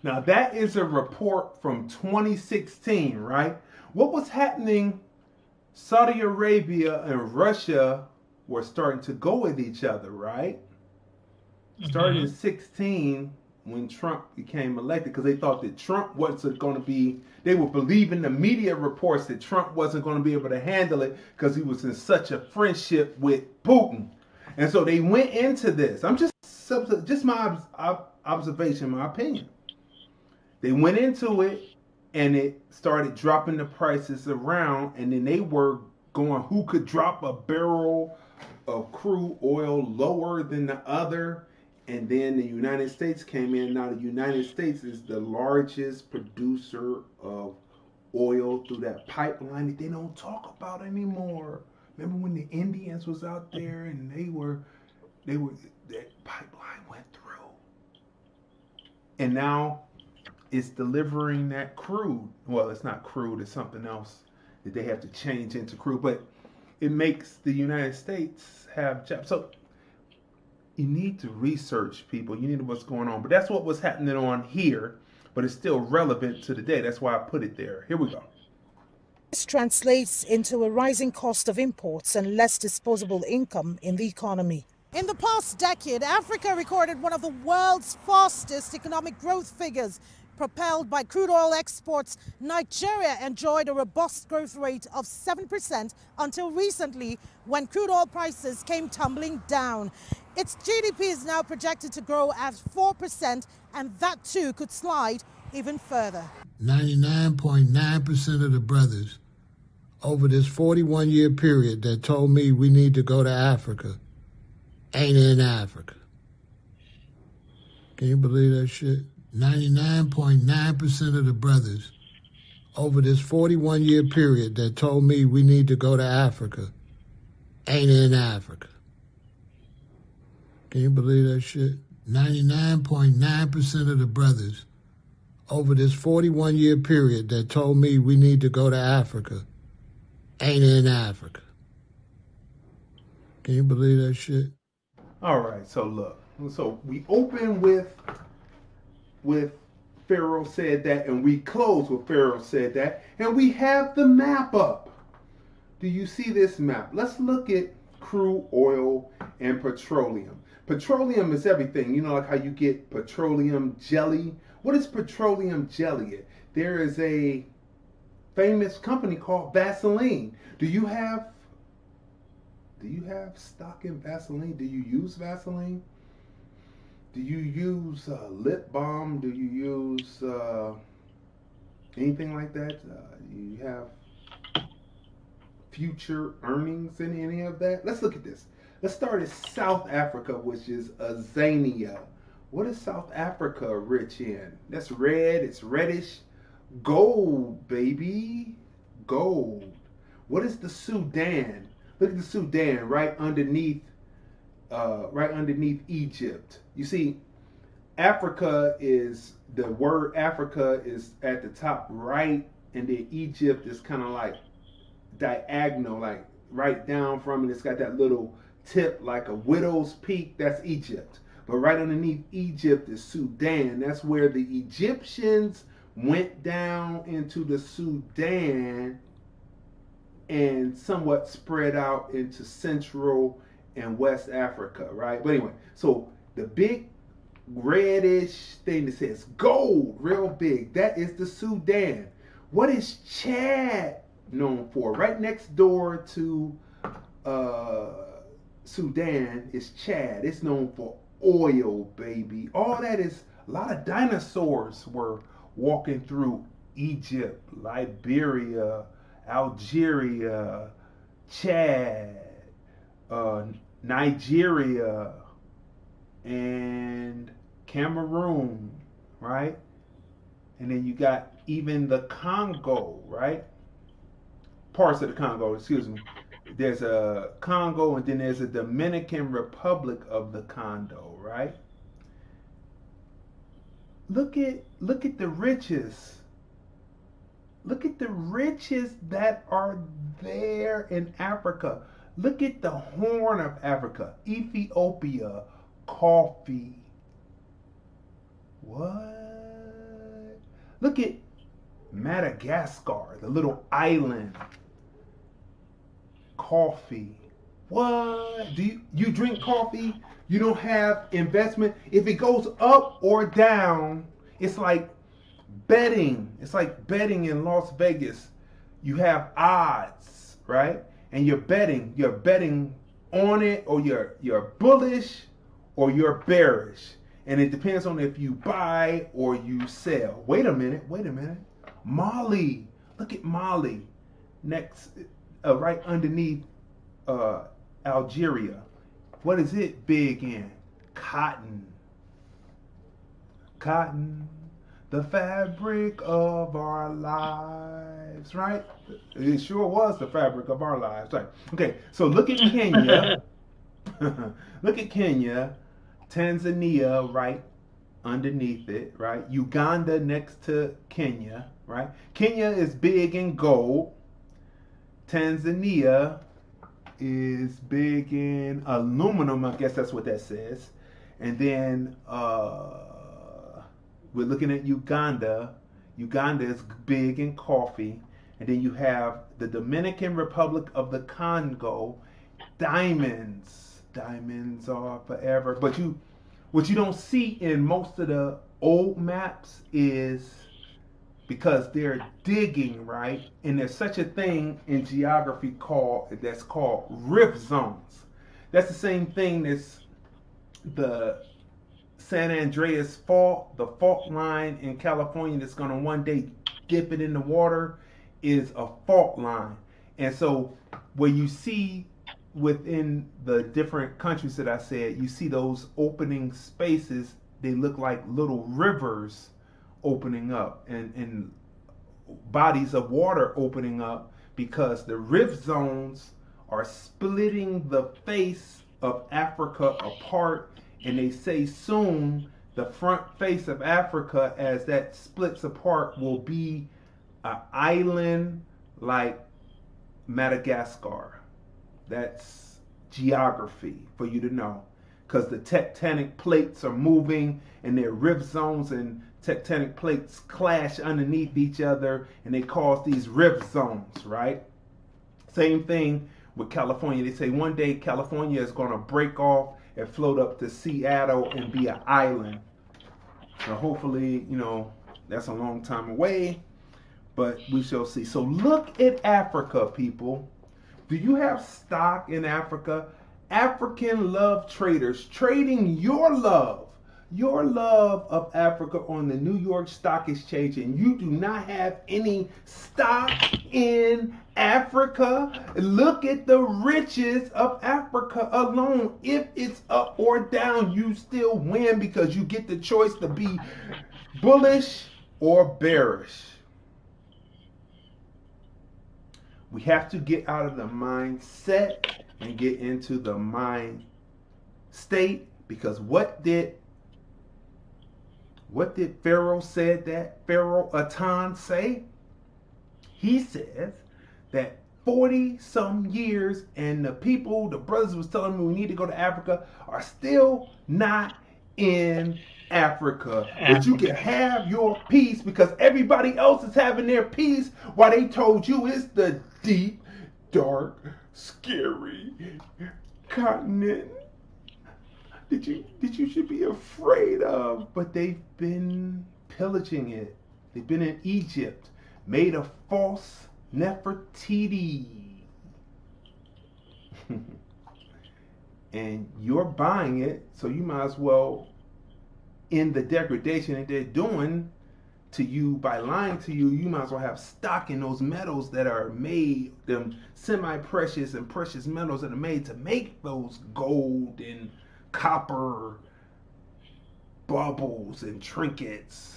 Now that is a report from 2016, right? What was happening? Saudi Arabia and Russia were starting to go with each other, right? Starting in 16, when Trump became elected, because they thought that Trump wasn't going to be, they were believing the media reports that Trump wasn't going to be able to handle it because he was in such a friendship with Putin. And so they went into this. I'm just my observation, my opinion. They went into it and it started dropping the prices around, and then they were going, who could drop a barrel of crude oil lower than the other? And then the United States came in. Now the United States is the largest producer of oil through that pipeline that they don't talk about anymore. Remember when the Indians was out there and that pipeline went through. And now it's delivering that crude. Well, it's not crude, it's something else that they have to change into crude, but it makes the United States have jobs. So you need to research, people. You need to know what's going on. But that's what was happening on here, but it's still relevant to the day. That's why I put it there. Here we go. This translates into a rising cost of imports and less disposable income in the economy. In the past decade, Africa recorded one of the world's fastest economic growth figures. Propelled by crude oil exports, Nigeria enjoyed a robust growth rate of 7% until recently, when crude oil prices came tumbling down. Its GDP is now projected to grow at 4%, and that too could slide even further. 99.9% of the brothers over this 41-year period that told me we need to go to Africa ain't in Africa. Can you believe that shit? 99.9% of the brothers over this 41-year period that told me we need to go to Africa ain't in Africa. Can you believe that shit? 99.9% of the brothers over this 41-year period that told me we need to go to Africa ain't in Africa. Can you believe that shit? All right, so look. So we open with Pharaoh said that, and we close with Pharaoh said that, and we have the map up. Do you see this map? Let's look at crude oil and petroleum. Petroleum is everything. You know, like how you get petroleum jelly. What is petroleum jelly? There is a famous company called Vaseline. Do you have stock in Vaseline? Do you use Vaseline? Do you use lip balm? Do you use anything like that? Do you have future earnings in any of that? Let's look at this. Let's start at South Africa, which is Azania. What is South Africa rich in? That's red. It's reddish. Gold, baby. Gold. What is the Sudan? Look at the Sudan right underneath Egypt. You see, Africa is, the word Africa is at the top right, and then Egypt is kind of like diagonal, like right down from it. It's got that little tip like a widow's peak. That's Egypt. But right underneath Egypt is Sudan. That's where the Egyptians went down into the Sudan and somewhat spread out into Central and West Africa, right? But anyway, so the big reddish thing that says gold, real big, that is the Sudan. What is Chad known for? Right next door to Sudan is Chad. It's known for oil, baby. All that is, a lot of dinosaurs were walking through Egypt, Liberia, Algeria, Chad, Nigeria, and Cameroon, right? And then you got even the Congo, right? Parts of the Congo, excuse me. There's a Congo, and then there's a Dominican Republic of the Congo, right? Look at the riches. Look at the riches that are there in Africa. Look at the Horn of Africa, Ethiopia, coffee. What? Look at Madagascar, the little island. Coffee. What? Do you drink coffee? You don't have investment. If it goes up or down, it's like betting. It's like betting in Las Vegas. You have odds, right? And you're betting. You're betting on it, or you're bullish or you're bearish. And it depends on if you buy or you sell. Wait a minute. Mali. Look at Mali. Next, right underneath Algeria. What is it big in? Cotton. Cotton, the fabric of our lives, right? It sure was the fabric of our lives, right? Okay, so look at Kenya. Look at Kenya. Tanzania right underneath it, right? Uganda next to Kenya, right? Kenya is big in gold. Tanzania is big in aluminum, I guess that's what that says. And then we're looking at Uganda. Uganda is big in coffee. And then you have the Dominican Republic of the Congo, diamonds. Diamonds are forever. But what you don't see in most of the old maps is, because they're digging, right? And there's such a thing in geography that's called rift zones. That's the same thing as the San Andreas fault, the fault line in California that's going to one day dip it in the water, is a fault line. And so where you see within the different countries that I said, you see those opening spaces, they look like little rivers opening up and bodies of water opening up, because the rift zones are splitting the face of Africa apart. And they say soon the front face of Africa, as that splits apart, will be an island like Madagascar. That's geography for you to know, because the tectonic plates are moving and they're rift zones, and tectonic plates clash underneath each other and they cause these rift zones, right? Same thing with California. They say one day California is going to break off and float up to Seattle and be an island. So hopefully, that's a long time away, but we shall see. So look at Africa, people. Do you have stock in Africa? African love traders trading your love of Africa on the New York Stock Exchange, and you do not have any stock in Africa. Look at the riches of Africa alone. If it's up or down, you still win, because you get the choice to be bullish or bearish. We have to get out of the mindset and get into the mind state, because what did Pharaoh Atan say? He says that 40 some years, and the brothers was telling me we need to go to Africa, are still not in Africa. But you can have your peace, because everybody else is having their peace, while they told you it's the deep, dark, scary continent that you should be afraid of. But they've been pillaging it. They've been in Egypt, made a false Nefertiti. And you're buying it, so you might as well end the degradation that they're doing to you by lying to you. You might as well have stock in those metals that are made, them semi-precious and precious metals that are made to make those gold and copper bubbles and trinkets.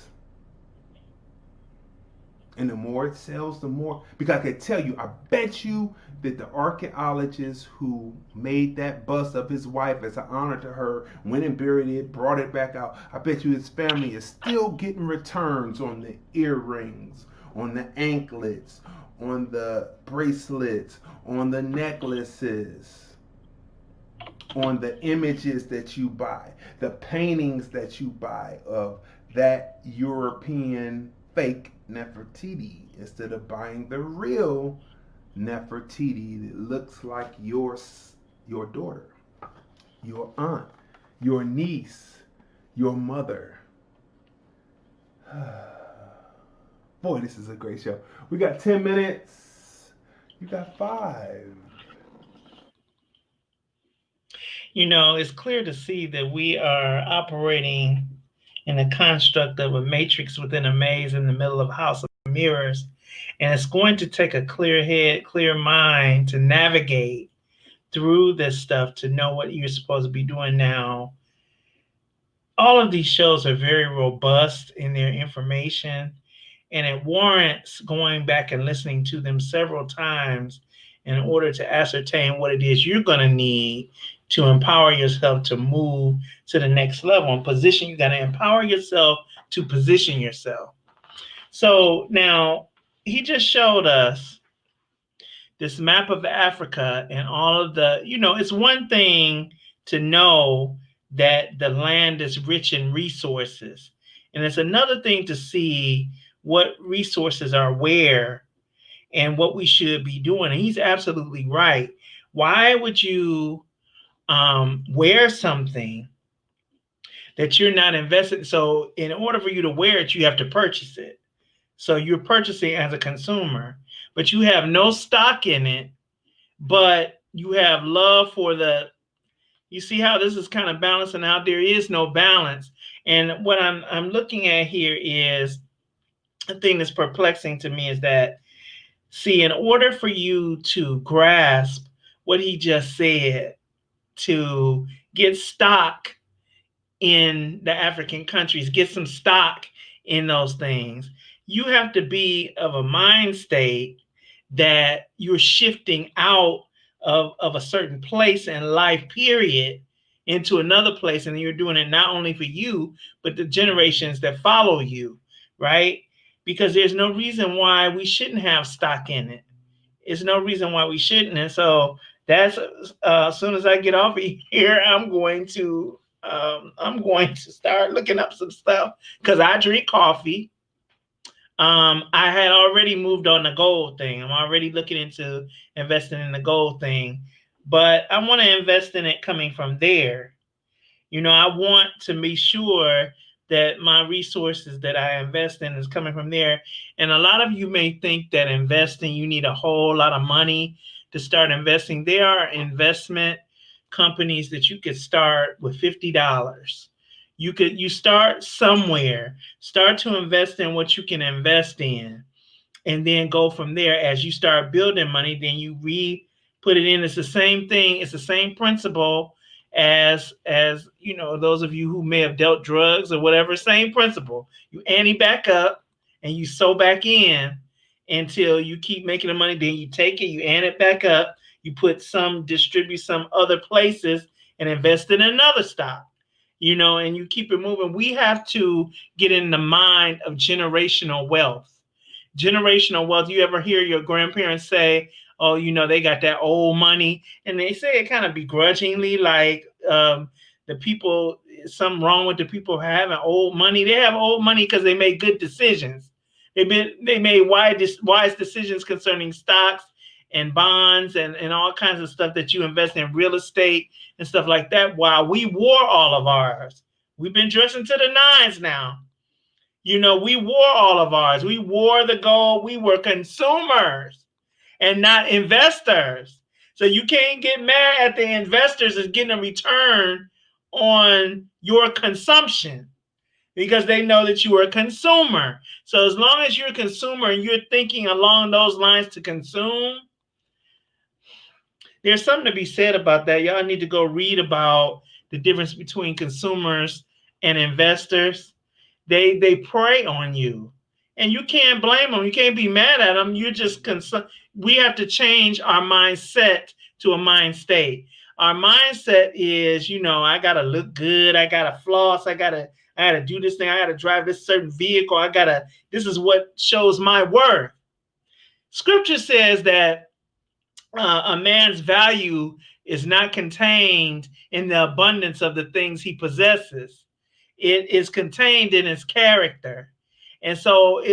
And the more it sells, the more, because I can tell you, I bet you that the archaeologist who made that bust of his wife as an honor to her, went and buried it, brought it back out, I bet you his family is still getting returns on the earrings, on the anklets, on the bracelets, on the necklaces, on the images that you buy, the paintings that you buy of that European fake Nefertiti, instead of buying the real Nefertiti that looks like your daughter, your aunt. your niece, your mother. Boy, this is a great show. We got 10 minutes. You got 5. You know, it's clear to see that we are operating in a construct of a matrix within a maze in the middle of a house of mirrors. And it's going to take a clear head, clear mind to navigate through this stuff to know what you're supposed to be doing now. All of these shows are very robust in their information, and it warrants going back and listening to them several times in order to ascertain what it is you're going to need to empower yourself to move to the next level and position. You got to empower yourself to position yourself. So now he just showed us this map of Africa and all of the, you know, it's one thing to know that the land is rich in resources. And it's another thing to see what resources are where and what we should be doing. And he's absolutely right. Why would you wear something that you're not invested? So in order for you to wear it, you have to purchase it. So you're purchasing as a consumer, but you have no stock in it, but you have love for the, you see how this is kind of balancing out? There is no balance. And what I'm looking at here is the thing that's perplexing to me is that, see, in order for you to grasp what he just said, to get stock in the African countries, get some stock in those things, you have to be of a mind state that you're shifting out of a certain place in life, period, into another place. And you're doing it not only for you, but the generations that follow you, right? Because there's no reason why we shouldn't have stock in it. There's no reason why we shouldn't. And so that's as soon as I get off of here, I'm going to start looking up some stuff because I drink coffee. I had already moved on the gold thing. I'm already looking into investing in the gold thing, but I want to invest in it coming from there. You know, I want to be sure that my resources that I invest in is coming from there. And a lot of you may think that investing, you need a whole lot of money to start investing. There are investment companies that you could start with $50. You start somewhere, start to invest in what you can invest in, and then go from there. As you start building money, then you put it in. It's the same thing. It's the same principle as you know, those of you who may have dealt drugs or whatever, same principle. You ante back up and you sow back in until you keep making the money. Then you take it, you ante it back up, you distribute some other places and invest in another stock. You know, and you keep it moving. We have to get in the mind of generational wealth. Generational wealth. You ever hear your grandparents say, oh, you know, they got that old money? And they say it kind of begrudgingly, like the people, something wrong with the people having old money. They have old money because they made good decisions. They made wise decisions concerning stocks and bonds and all kinds of stuff that you invest in, real estate and stuff like that, while we wore all of ours. We've been dressing to the nines now. You know, we wore all of ours. We wore the gold. We were consumers and not investors. So you can't get mad at the investors as getting a return on your consumption because they know that you are a consumer. So as long as you're a consumer and you're thinking along those lines to consume, there's something to be said about that. Y'all need to go read about the difference between consumers and investors. They prey on you, and you can't blame them. You can't be mad at them. You're just we have to change our mindset to a mind state. Our mindset is, you know, I gotta look good. I gotta floss. I gotta do this thing. I gotta drive this certain vehicle. This is what shows my worth. Scripture says that a man's value is not contained in the abundance of the things he possesses. It is contained in his character. And so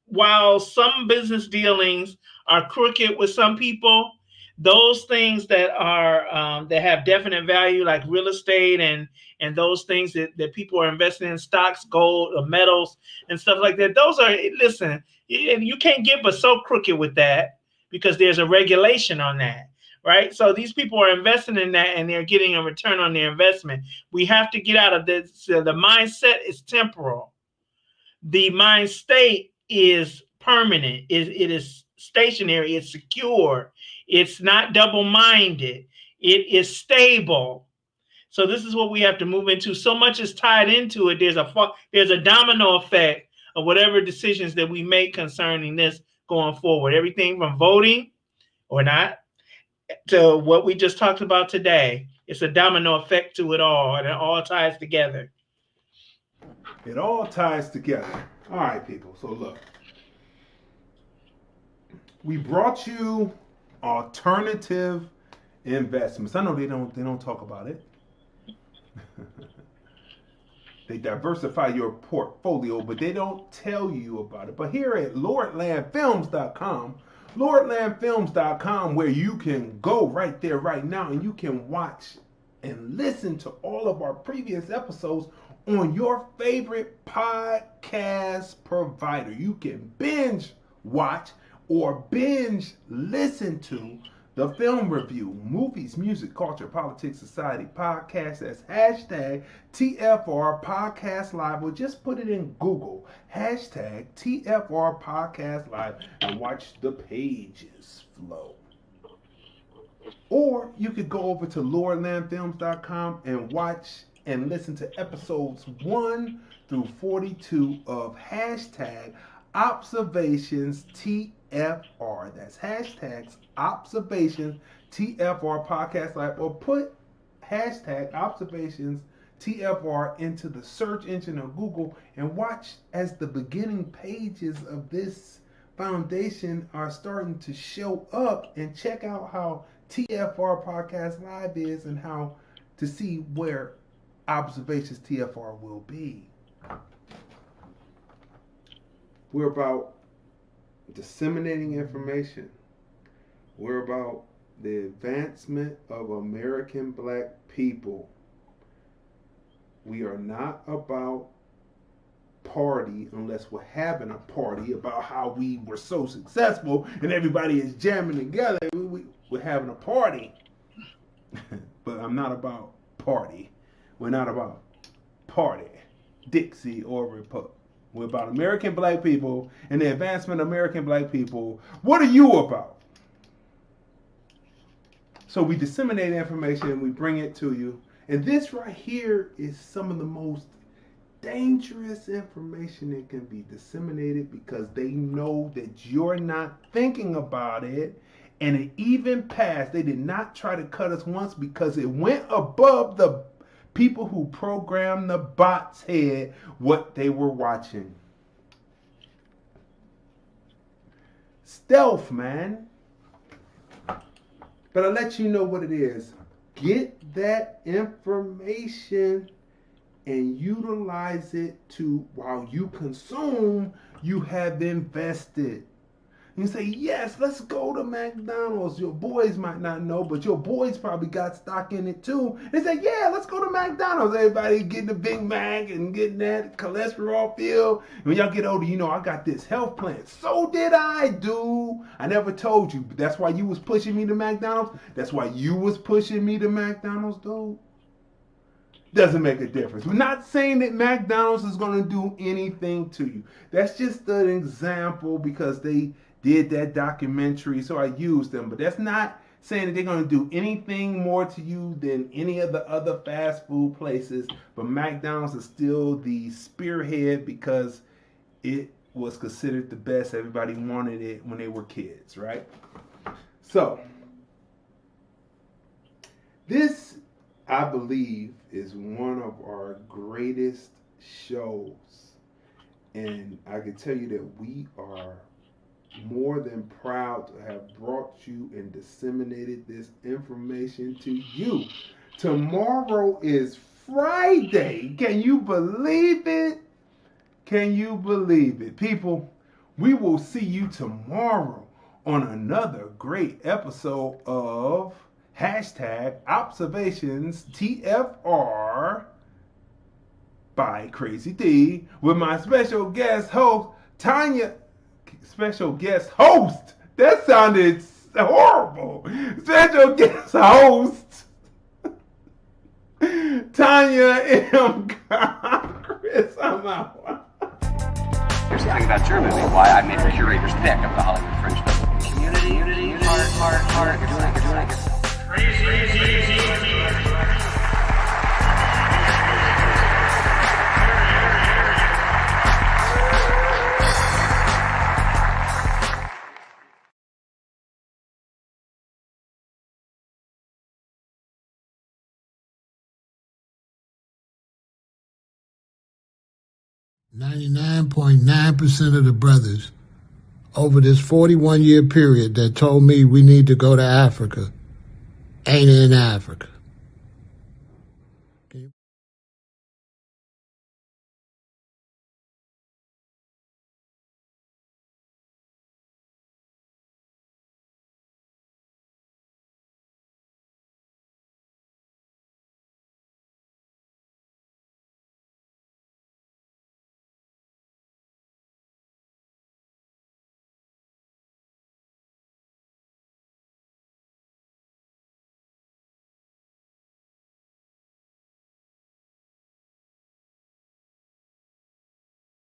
while some business dealings are crooked with some people, Those things that are that have definite value, like real estate and those things that people are investing in, stocks, gold, or metals, and stuff like that. Those are, listen, you can't get but so crooked with that because there's a regulation on that, right? So these people are investing in that and they're getting a return on their investment. We have to get out of this. The mindset is temporal. The mind state is permanent. It is stationary. It's secure. It's not double-minded. It is stable. So this is what we have to move into. So much is tied into it. There's a domino effect of whatever decisions that we make concerning this going forward. Everything from voting or not to what we just talked about today. It's a domino effect to it all, and it all ties together. It all ties together. All right, people. So look, we brought you alternative investments. I know they don't talk about it. They diversify your portfolio, but they don't tell you about it. But here at Lordlandfilms.com, where you can go right there, right now, and you can watch and listen to all of our previous episodes on your favorite podcast provider. You can binge watch or binge listen to the film review, movies, music, culture, politics, society, podcast. That's hashtag TFR Podcast Live. Or just put it in Google, hashtag TFR Podcast Live, and watch the pages flow. Or you could go over to Lordlandfilms.com and watch and listen to episodes 1 through 42 of hashtag ObservationTFR. That's hashtags ObservationTFR Podcast Live, or put hashtag ObservationTFR into the search engine of Google and watch as the beginning pages of this foundation are starting to show up, and check out how TFR Podcast Live is and how to see where Observations TFR will be. We're about disseminating information. We're about the advancement of American Black people. We are not about party unless we're having a party about how we were so successful and everybody is jamming together. We're having a party. But I'm not about party. We're not about party, Dixie, or Republic. We're about American Black people and the advancement of American Black people. What are you about? So we disseminate information and we bring it to you. And this right here is some of the most dangerous information that can be disseminated, because they know that you're not thinking about it. And it even passed. They did not try to cut us once because it went above the people who programmed the bot's head what they were watching. Stealth, man. But I'll let you know what it is. Get that information and utilize it to, while you consume, you have invested. You say, yes, let's go to McDonald's. Your boys might not know, but your boys probably got stock in it too. They say, yeah, let's go to McDonald's. Everybody getting a Big Mac and getting that cholesterol filled. When y'all get older, you know, I got this health plan. So did I, dude. I never told you, but that's why you was pushing me to McDonald's. That's why you was pushing me to McDonald's, dude. Doesn't make a difference. We're not saying that McDonald's is going to do anything to you. That's just an example because they did that documentary, so I used them. But that's not saying that they're going to do anything more to you than any of the other fast food places. But McDonald's is still the spearhead because it was considered the best. Everybody wanted it when they were kids, right? So, this, I believe, is one of our greatest shows. And I can tell you that we are more than proud to have brought you and disseminated this information to you. Tomorrow is Friday. Can you believe it? Can you believe it? People, we will see you tomorrow on another great episode of #ObservationTFR by Crazy D with my special guest host, Tanya. Special guest host? That sounded horrible. Special guest host, Tanya M. Chris, I'm out. Here's the thing about your movie, why I made the curator's pick of the Hollywood Fringe Festival. Community, heart, you're doing it. Crazy. 99.9% of the brothers over this 41-year period that told me we need to go to Africa ain't in Africa.